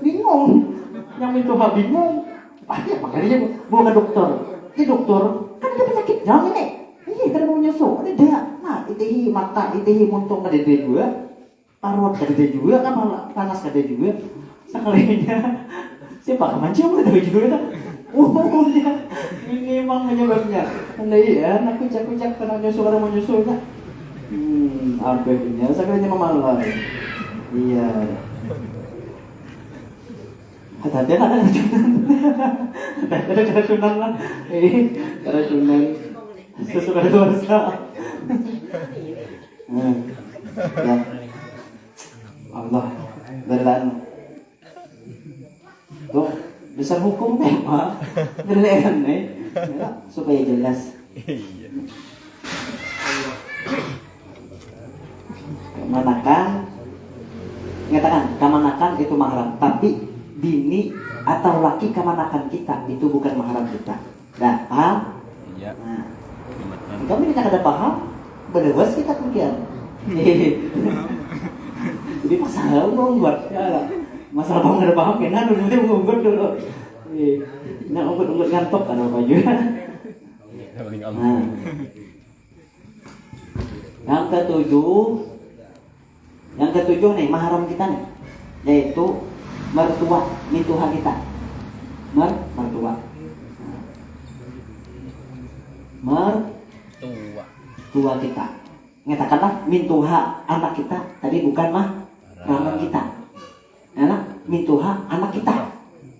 Bingung, yang itu bingung. Ya makanya bawa ke dokter. Ke dokter, kan ada penyakit jangan ini. Kada mau nyusu, ada dia. Nah, itihi mata, itihi muntung kada dia juga. Parut kada dia juga, kan malah panas kada juga. Sekalinya siapa mancing kada juga. Ya, ini memang penyebabnya. Iya, anak kucak-kucak kena nyusu kada mau nyusu kan. Akhirnya sekalinya memalai. Iya. Hati-hati ada keracunan. Ada keracunan lah. Keracunan. Susu kada dosa. Ya. Allah berlan. Tuh, besar hukum Pak. Berlehan ya, supaya jelas. Iya. Kamanakan itu mahram, tapi bini atau laki kamanakan kita itu bukan mahram kita. Dah, paham? Iya. Nah, kami tidak ada paham, berdewas kita kemudian. Jadi masalah ngunggut ya. Masalah bang ada paham kena dulu dia ngunggut dulu. Nak ngunggut ngantuk kan apa juga. Nah. Yang ketujuh nih mahram kita nih, yaitu mertua, mintuha kita. Mertua. Mertua kita. Ngatakanlah mintuha anak kita tadi bukan mahram kita. Mintuha anak kita.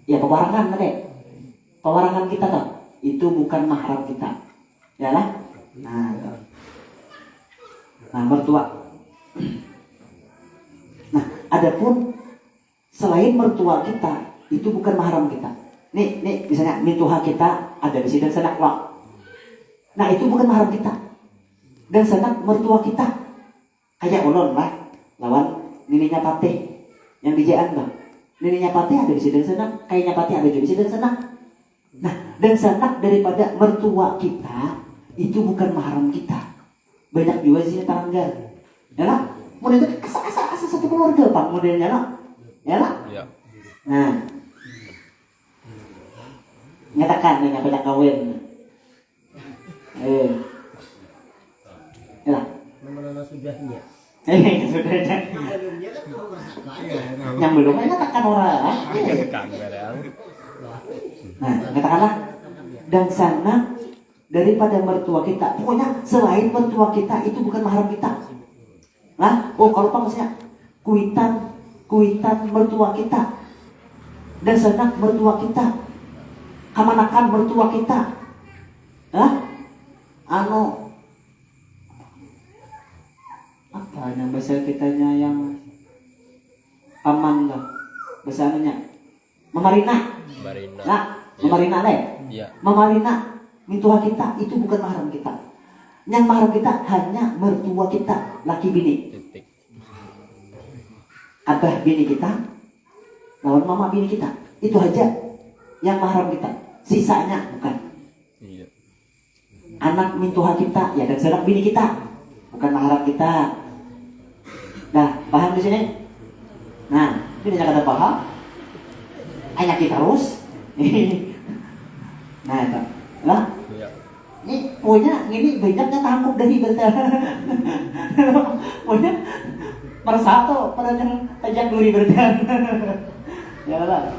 Ya pewarangan deh. Pewarangan kita tuh. Itu bukan mahram kita. Ya lah. Nah, mertua. Nah, adapun selain mertua kita itu bukan mahram kita. Nih misalnya mintuha kita ada di sini dan sanak wak. Nah, itu bukan mahram kita. Dan sanak mertua kita kayak ulun lah lawan nininya Patih yang di Jaan lah. Nininya Patih ada di sini dan sanak, kayaknya Patih ada di sini dan sanak. Nah, dan sanak daripada mertua kita itu bukan mahram kita. Banyak juga di sini tetangga. Ya lah, model itu asa satu keluarga Pak modelnya lah. Ya lah. Iya. Nah, nyatakan dengan pada kawin. Ya lah. Mana sudahnya? Sudahnya. Yang belum nyatakan orang. Nah, katakanlah dan sana daripada mertua kita, pokoknya selain mertua kita itu bukan mahram kita. Nah, kalau Pak maksudnya kuitan mertua kita dan sanak mertua kita, kamanakan mertua kita, apa yang bahasa kitanya yang aman lah, bahasa anunya memarina. Nah, memarina deh. Iya. Memarina mintuha kita itu bukan mahram kita. Yang mahram kita hanya mertua kita, laki bini. Abah bini kita, lawan mama bini kita. Itu aja yang mahram kita. Sisanya bukan. Iya. Anak mintuha kita ya dan sanak bini kita bukan mahram kita. Nah, paham di sini? Nah, ini jangan ada paham. Ayak kita terus. Nah, itu. Lah. Iya. Ini punya ini banyaknya tangkup dari bentar. Punya persatu pada yang tajak duri berdan. Ya lah.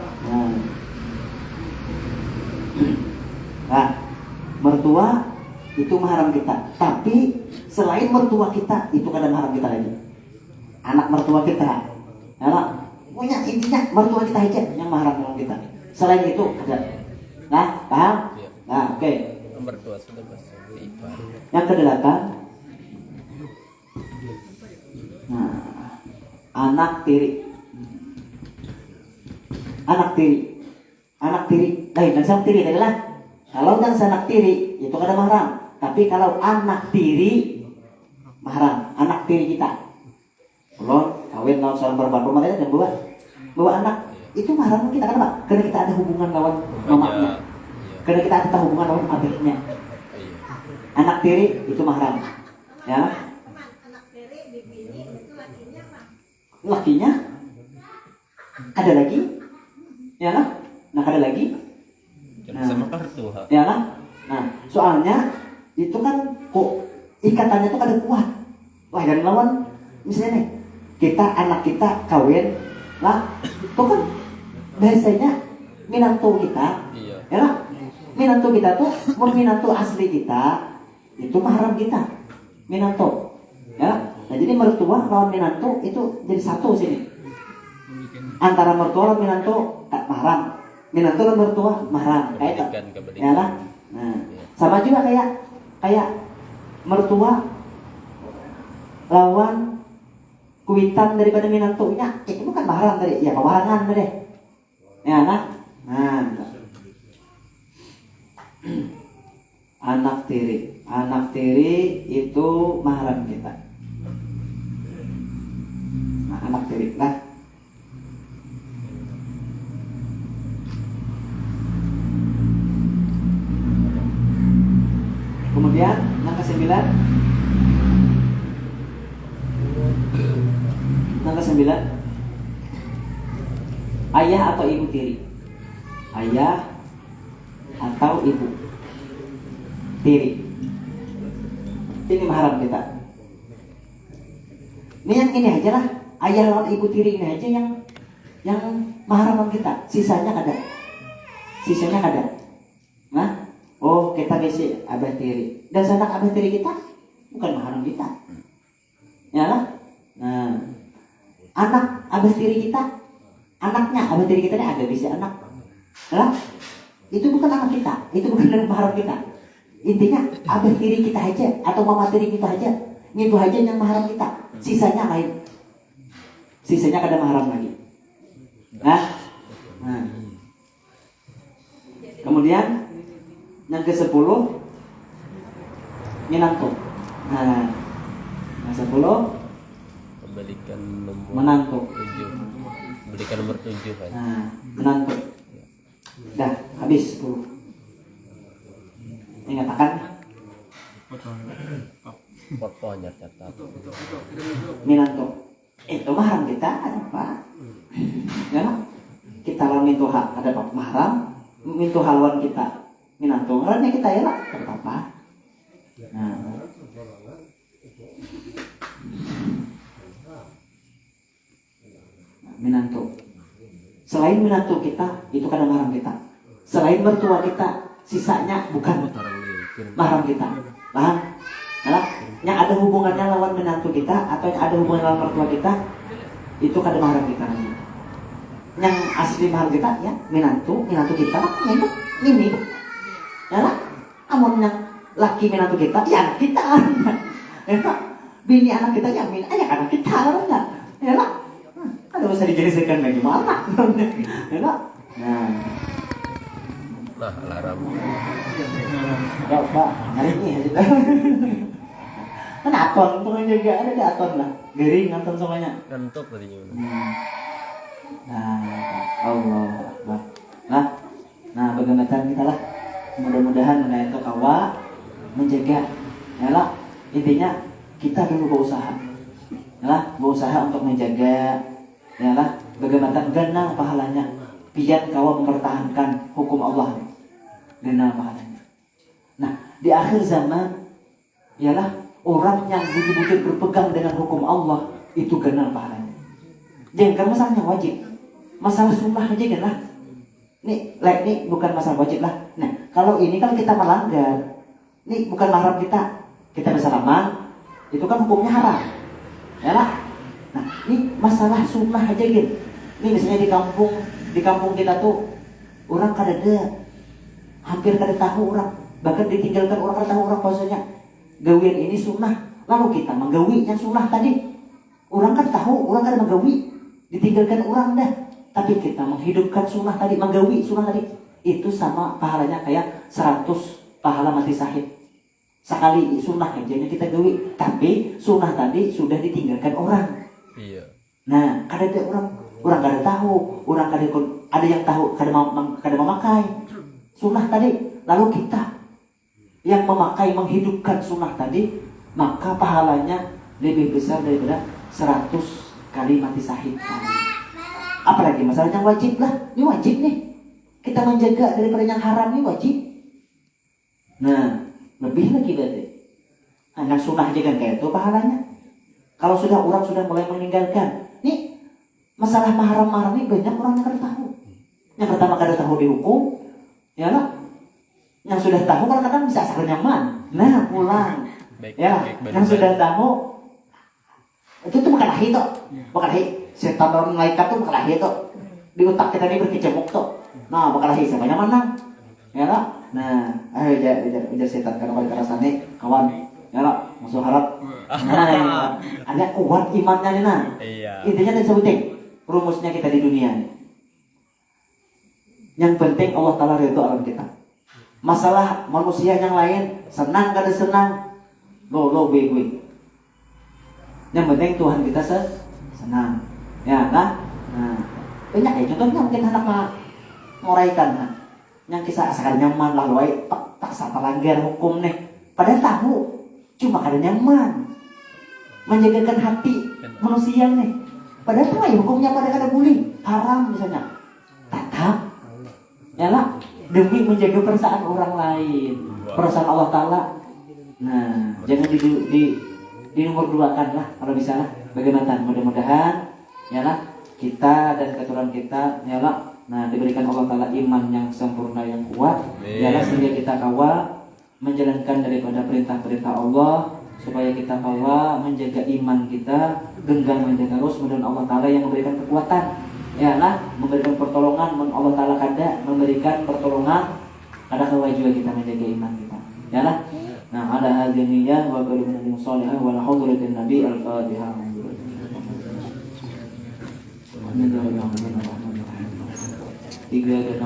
Nah, mertua itu mahram kita. Tapi selain mertua kita itu kadang mahram kita lagi. Anak mertua kita. Ya lah. Punya intinya mertua kita aja yang mahram kita. Selain itu ada. Nah, paham? Nah, oke. Mertua sudah masuk. Yang kedelapan. Nah, anak tiri. Anak tiri. Anak tiri. Dan sang tiri adalah kalau dan anak tiri itu kada mahram. Tapi kalau anak tiri mahram, anak tiri kita. Kalau kawin lawan seorang perempuan rumah tadi dan bawa anak itu mahram kita kan Pak? Karena kita ada hubungan lawan mamanya. Karena kita ada hubungan lawan abahnya. Anak tiri itu mahram. Ya. Anak tiri bibini itu lakinya mah. Lakinya ada lagi? Ya lah. Nah, ada lagi? Jadi sama kartu. Ya lah. Nah, soalnya itu kan kok ikatannya tuh kada kuat. Wah, dari lawan misalnya nih, kita anak kita kawin lah, itu kan biasanya minantu kita, Iya. ya lah, minantu kita tuh, minantu asli kita itu mahram kita, minantu, ya. Nah jadi mertua lawan minantu itu jadi satu sini. Antara mertua lawan minantu mahram, minantu lawan mertua mahram, kayak itu, Kebalikan. ya lah. Nah, sama juga kayak mertua lawan kuitan daripada minantunya itu bukan mahram tadi, ya kawarangan tadi, ya nah. Anak tiri itu mahram kita. Nah, anak tiri lah. Kemudian yang ke-9, ayah atau ibu tiri. Ayah atau ibu tiri. Ini mahram kita. Ini yang ini aja lah. Ayah lawan ibu tiri ini aja yang mahram kita. Sisanya ada. Nah, oh kita besi abah tiri. Dan sanak abah tiri kita bukan mahram kita. Ya lah. Nah, anak abah tiri kita, anaknya abah tiri kita ini ada besi anak. Lah, itu bukan anak kita, itu bukan dari mahram kita. Intinya abah tiri kita aja atau mama tiri kita aja, itu aja yang mahram kita. Sisanya lain. Sisanya kada mahram lagi. Nah. Kemudian yang ke-10 minantu. Nah, yang 10 Kembalikan nomor menantu. 7. Berikan nomor 7 kan. Nah, menantu. Dah, habis 10. Ingatakan Fotonya catat. minantu. Itu mahram kita ada apa? Ya, kita lawan mintu hak ada apa? Mahram, mintu haluan kita minantu. Mahramnya kita ya lah, ada apa? Nah, minantu. Selain minantu kita, itu kadang mahram kita. Selain mertua kita, sisanya bukan mahram kita. Paham? Nah, yang ada hubungannya lawan menantu kita atau yang ada hubungan lawan mertua kita, itu kadang mahram kita. Yang asli mahram kita ya minantu kita, ya itu ini. Ya lah, amun yang laki minantu kita, ya anak kita. Ya bini anak kita ya anak kita lah. Ya lah. Ada usah dijelaskan lagi mana? Ya. Nah, alarm. Coba hari ini aja. Kan aton tuh juga ada di aton lah. Garing aton semuanya. Kantuk tadinya. Nah, Allah Akbar. Nah, bagaimana kita lah. Mudah-mudahan itu kawa menjaga. Ya lah, intinya kita dulu berusaha. Ya lah, berusaha untuk menjaga. Ya lah, bagaimana gana pahalanya biar kau mempertahankan hukum Allah. Gana pahalanya. Nah, di akhir zaman ialah orang yang betul-betul berpegang dengan hukum Allah itu gana pahalanya. Jangan masalahnya wajib. Masalah sunnah aja kan lah. Ini bukan masalah wajib lah. Nah, kalau ini kan kita melanggar. Ini bukan mahram kita. Kita bersalaman, itu kan hukumnya haram. Ya lah. Nah, ini masalah sunnah aja gitu. Ini misalnya di kampung kita tuh orang kada ada, hampir kada tahu orang, bahkan ditinggalkan orang kada tahu orang bahwasanya gawian ini sunnah. Lalu kita menggawi yang sunnah tadi, orang kan tahu, orang kada menggawi. ditinggalkan orang dah. Tapi kita menghidupkan sunnah tadi, menggawi sunnah tadi, itu sama pahalanya kayak 100 pahala mati syahid. Sekali sunnah aja yang kita gawi, tapi sunnah tadi sudah ditinggalkan orang. Iya. Nah, ada orang kada tahu, orang ada yang tahu kada memakai sunnah tadi. Lalu kita yang memakai menghidupkan sunnah tadi, maka pahalanya lebih besar daripada 100 kali mati syahid. Apalagi masalahnya wajib lah, ini wajib nih. Kita menjaga daripada yang haram ini wajib. Nah, lebih lagi berarti. Hanya sunnah aja kan kayak itu pahalanya. Kalau orang sudah mulai meninggalkan, nih masalah haram ini banyak orang yang kada tahu. Yang pertama kada tahu dihukum, ya lah. Yang sudah tahu kadang-kadang bisa asal nyaman. Nah, pulang. Yang sudah tahu itu tuh bukan ahi tuh, bukan ahi. Setan orang malaikat tuh bukan ahi tuh. Di otak kita ini berkecamuk tuh. Nah, bukan ahi siapa yang menang? Ya lah. Nah, ayo ujar setan kalau kerasane kawan. Ya lah, masuk harap. Nah, ada kuat imannya nih nah. Iya. Intinya dan sebutin rumusnya kita di dunia ini. Yang penting Allah Ta'ala ridho alam kita. Masalah manusia yang lain senang kada senang, lo gue. Yang penting Tuhan kita senang. Ya kan? Nah, banyak ya contohnya mungkin anak ngoraikan nah. Yang kisah asalkan nyaman lah loai tak langgar hukum nih. Padahal tahu cuma kada nyaman. Menjagakan hati manusia nih. Padahal tahu ya hukumnya pada kada boleh, haram misalnya. Tetap ya lah demi menjaga perasaan orang lain, perasaan Allah Ta'ala. Nah, jangan di nomor 2kan lah kalau bisa lah. Bagaimana? Mudah-mudahan ya lah kita dan keturunan kita ya lah, nah diberikan Allah Ta'ala iman yang sempurna yang kuat ya lah, sehingga kita kawal menjalankan daripada perintah-perintah Allah, supaya kita kawal menjaga iman kita, genggam menjaga terus. Mudah-mudahan Allah Ta'ala yang memberikan kekuatan ya lah, memberikan pertolongan. Allah Ta'ala kada memberikan pertolongan, ada kawal juga kita menjaga iman kita ya lah. Nah, ada hadiniyah wa qalimin shalihah wa la haula illa nabi al-fatihah. Tiga dan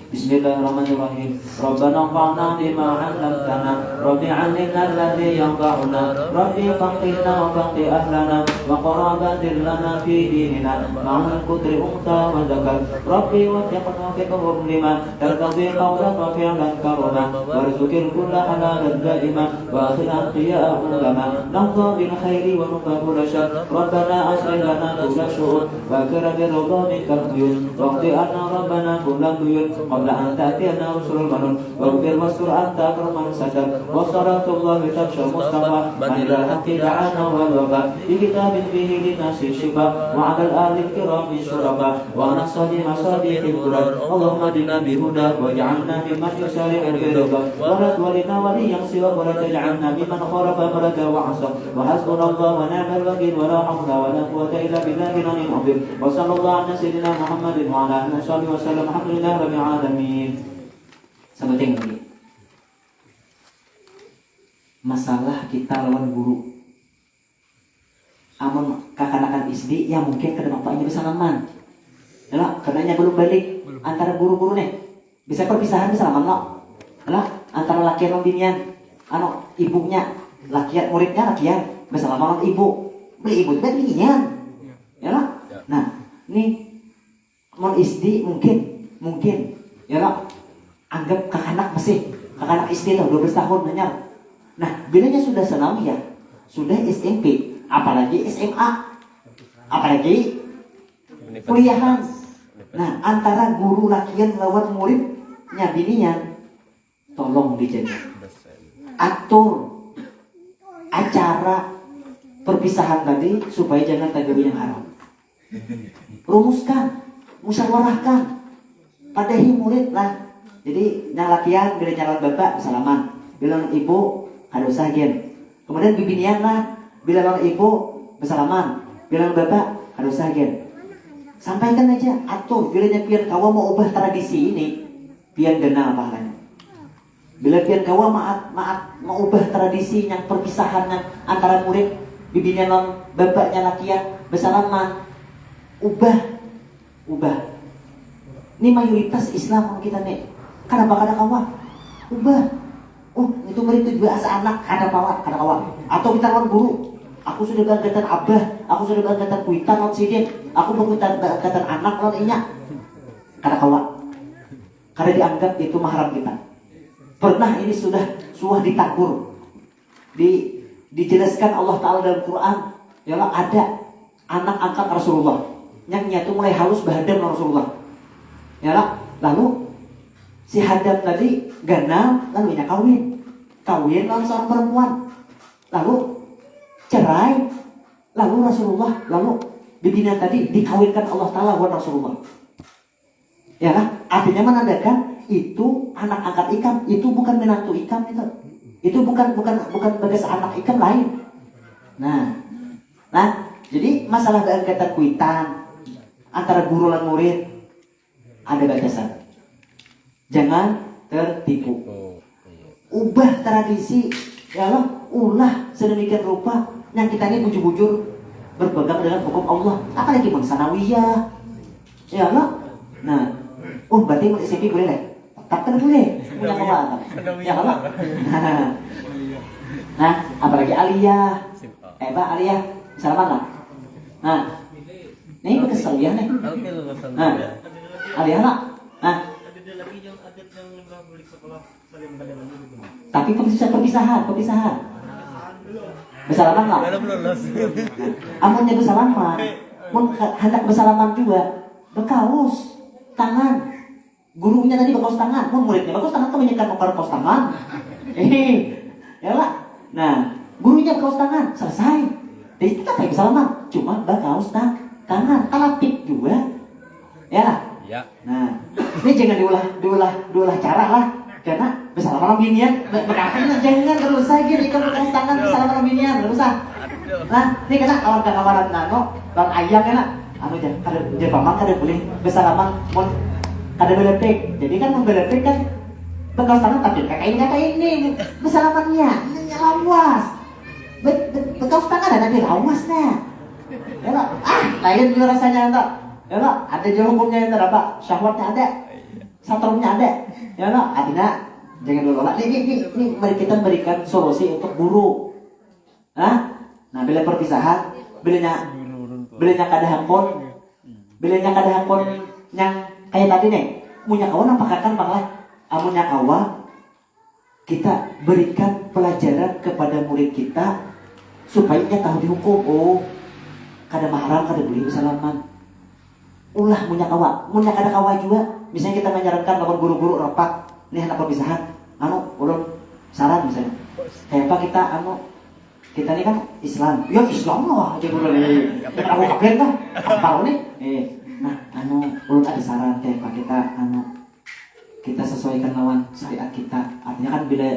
Bismillahirrahmanirrahim. Rabbana anfa'na bima 'allamtana, Rabbi 'allimna alladhi yanfa'una, Rabbi faqihna wa faqih ahlana, wa qarabatil lana fi dinina, ma'al qudri uqta wa zakat, Rabbi waffiqna fiqhum lima tartadi qawlan wa fi'lan karama, warzuqil kulla halalan da'ima, wa akhirna qiya ulama, nahda bil khairi wa nuqabul syarr, Rabbana aslih lana kulla syu'un, wa karabi ridha minkal uyun, waqti anna Rabbana kulla uyun qabla an ta'tiyana rusulul manun, waghfir wastur anta akraman sadar, wa salatullahi taksha mustafa, manilal haqqi da'ana wa wafa, bi kitabin fihi linasi shifa, wa 'alal alil kirami syurafa, wa nasadi masadihil quran, Allahumma dina bihuda wa ja'alna mimman yusari'u ridha, wa la tuwalina waliyan siwa, wa la taj'alna mimman kharafa marada wa 'asa, wa hasbunallahu wa ni'mal wakil, wa la hawla wa la quwwata illa billahi al-'aliyyil 'azim, wa sallallahu ala sayyidina Muhammadin wa ala alihi wa sallam, alhamdulillahi rabbil alamin. Sebutin lagi masalah kita lawan guru. Amun kakak-kakak SD yang mungkin kada bapaknya bisa ngaman. Yalah, karenanya belum balik antara guru-guru nih. Bisa perpisahan bisa aman loh. Yalah, antara laki dan binian. Ibunya, lakian muridnya lakian, bisa aman ibu. Beli ibu itu binian. Yalah. Nah, nih mon SD mungkin yalah, anggap kakak-anak kakak-anak SD tuh 12 tahun hanya. Nah, bilanya sudah senawiyah, sudah SMP, apalagi SMA, apalagi kuliahan. Nah, antara guru lakian lawan muridnya binian, tolong dijaga. Atur acara perpisahan tadi supaya jangan terjadi yang haram. Rumuskan, musyawarahkan. Padahi murid lah. Jadi yang lakian bila nyalon bapak salaman, bila ibu ada usah gen. Kemudian bibinian lah, bila orang ibu bersalaman, bila bapak ada usah gen. Sampaikan aja, atur bila pian kawan mau ubah tradisi ini, pian genal pahalanya. Bila pian kawa maat mengubah tradisi yang perpisahan yang antara murid bibinya non bapaknya lakian bersalaman, ubah. Ini mayoritas Islam kita nih. Kenapa kada kawa? Ubah. Oh, itu murid itu juga asa anak kada kawa. Atau kita lawan guru. Aku sudah berangkatan abah, aku sudah berangkatan kuitan lawan sidin. Aku berangkatan anak lawan inya. Kada kawa. Kada dianggap itu mahram kita. Pernah ini sudah ditakur, dijelaskan Allah Ta'ala dalam Quran, yalah ada anak angkat Rasulullah yang nyatu mulai halus bahadam Rasulullah, yalah lalu si hadam tadi ganal, lalu nya kawin lawan seorang perempuan, lalu cerai, lalu Rasulullah, lalu bibina tadi dikawinkan Allah Ta'ala buat Rasulullah, yalah artinya menandakan itu anak angkat Ikam, itu bukan menantu Ikam itu bukan bekas anak Ikam lain. Nah, jadi masalah keangkatan kuitan antara guru dan murid ada batasan. Jangan tertipu. Ubah tradisi, ya Allah, ulah sedemikian rupa yang kita ini bujur-bujur berpegang dengan hukum Allah. Apalagi Sanawiyah, ya Allah. Nah, berarti mau SMP boleh lah. Tak boleh punya kawan, ya kawan. Nah, apalagi aliyah, aliyah, salaman lah. Nah, ini berkesal ya nih. Nah, aliyah lah. Nah, tapi perpisahan. Bersalaman lah. Amunnya bersalaman, hendak bersalaman juga, berkaus tangan. Gurunya tadi berkaus tangan, muridnya berkaus tangan, kebanyakan berkaus tangan. Ya lah. Nah, gurunya berkaus tangan, selesai. Jadi kita kayak bersalaman, cuma berkaus tangan, talapik juga. Ya lah. Ya. Nah, ini jangan diulah cara lah, karena bersalaman binian, berkafir jangan terus saja ikan berkaus tangan bersalaman binian, terus ah. Nah, ini karena kawan-kawan nano, kawan ayam kan, jangan paman kada boleh bersalaman, ada belepek, jadi kan membelepek kan bekas tangan tapi kakak ini bersalamannya lawas, bekas tangan ada di lawasnya, ya lah, lain juga rasanya entah, ya lah, ada juga hukumnya yang apa, syahwatnya ada, satrumnya ada, ya lah, artinya jangan dulu lah, ini mari kita berikan solusi untuk guru, nah bila perpisahan, bilanya kada handphone yang kayak tadi nih, punya kawan apa kan bang lah, amunnya kawan kita berikan pelajaran kepada murid kita supaya dia tahu dihukum. Oh, kada mahram kada boleh bersalaman. Ulah punya kada kawan juga. Misalnya kita menyarankan lawan guru-guru rapat, nih anak perpisahan, ulun saran misalnya, kayak apa kita ini kan Islam, ya Islam lah, jadi udah aku kapan lah, apa nih? Nah, ulun ada saran kayak apa kita sesuaikan lawan syariat kita. Artinya kan bila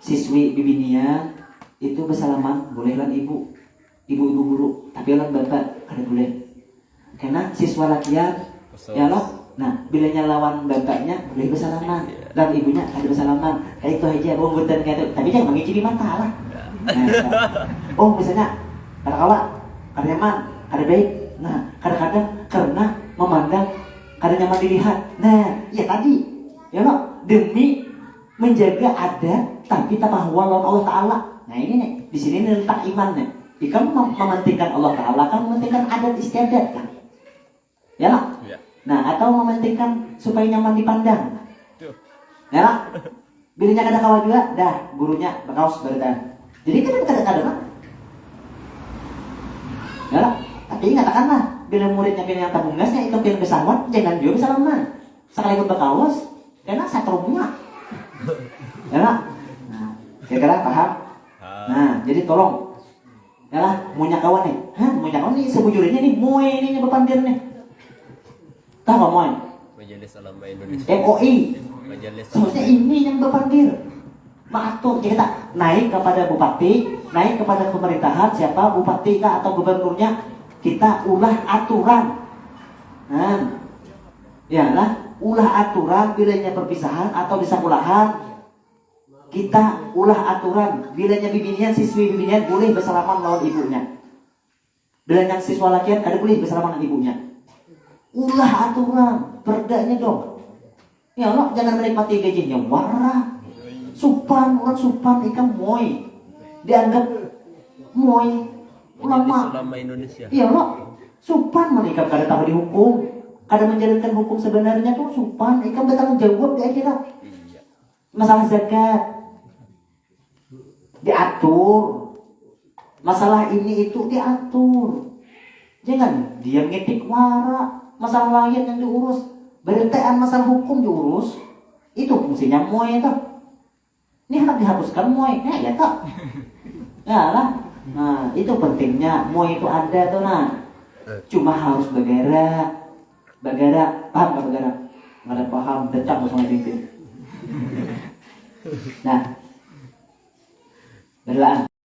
siswi bibinia itu bersalaman boleh lan ibu guru, tapi lan bapak kada boleh. Karena siswa lakian ya lah. Nah, bilanya lawan bapaknya boleh bersalaman, dan ibunya kada bersalaman. Kayak itu aja, bukan kayak itu. Tapi jangan mengici di mata lah. Nah, misalnya kada kawa, kada nyaman, kada baik. Nah, kadang-kadang karena memandang kada nyaman dilihat. Nah, ya tadi, ya lo demi menjaga adat tapi tapahuan lawan Allah Taala. Nah ini nih, di sini letak iman nih. Kamu mementingkan Allah Taala, kamu mementingkan adat istiadat kan? Ya lo? Ya. Nah, atau mementingkan supaya nyaman dipandang. Ya lo? Bilanya kada kawan juga, dah gurunya berkaos berdan. Jadi kadang-kadang ya lo? Tapi katakanlah bila muridnya pilih yang tabung gasnya itu pilih pesawat, jangan juga bersalaman sekali ikut berkaos karena satrumnya ya lah. Nah, kira-kira paham? Nah, jadi tolong ya lah, punya kawan nih, punya kawan nih sebujurnya nih, moe ini bepandir nih, tahu gak moe? Majelis Ulama Indonesia, MOI. Seharusnya ini yang bepandir. Mengatur, kita naik kepada bupati, naik kepada pemerintahan, siapa bupati kah atau gubernurnya, kita ulah aturan. Nah, ya lah, ulah aturan bilanya perpisahan atau di sekolahan. Kita ulah aturan. Bilanya bibinian, siswi bibinian boleh bersalaman lawan ibunya. Bila yang siswa lakian kada boleh bersalaman dengan ibunya. Ulah aturan, perdanya dong. Ya Allah, jangan menikmati gajinya warah. Supan, orang supan ikan moy. Dianggap moy. Ulama. Ulama Indonesia. Iya Allah, supan menikah kada tahu dihukum. Kada menjalankan hukum sebenarnya tuh supan. Ikan bertanggung jawab di akhirat. Iya. Masalah zakat diatur. Masalah ini itu diatur. Jangan dia ngetik wara. Masalah lain yang diurus. Bertean masalah hukum diurus. Itu fungsinya moy itu. Ini harus dihapuskan moy. Ya tak. Ya lah. Nah itu pentingnya. Moy itu ada tuh nah. Cuma harus bergerak. Bergerak. Paham gak bergerak? Nggak ada paham. Decak bersama pimpin. Nah. Berlaan.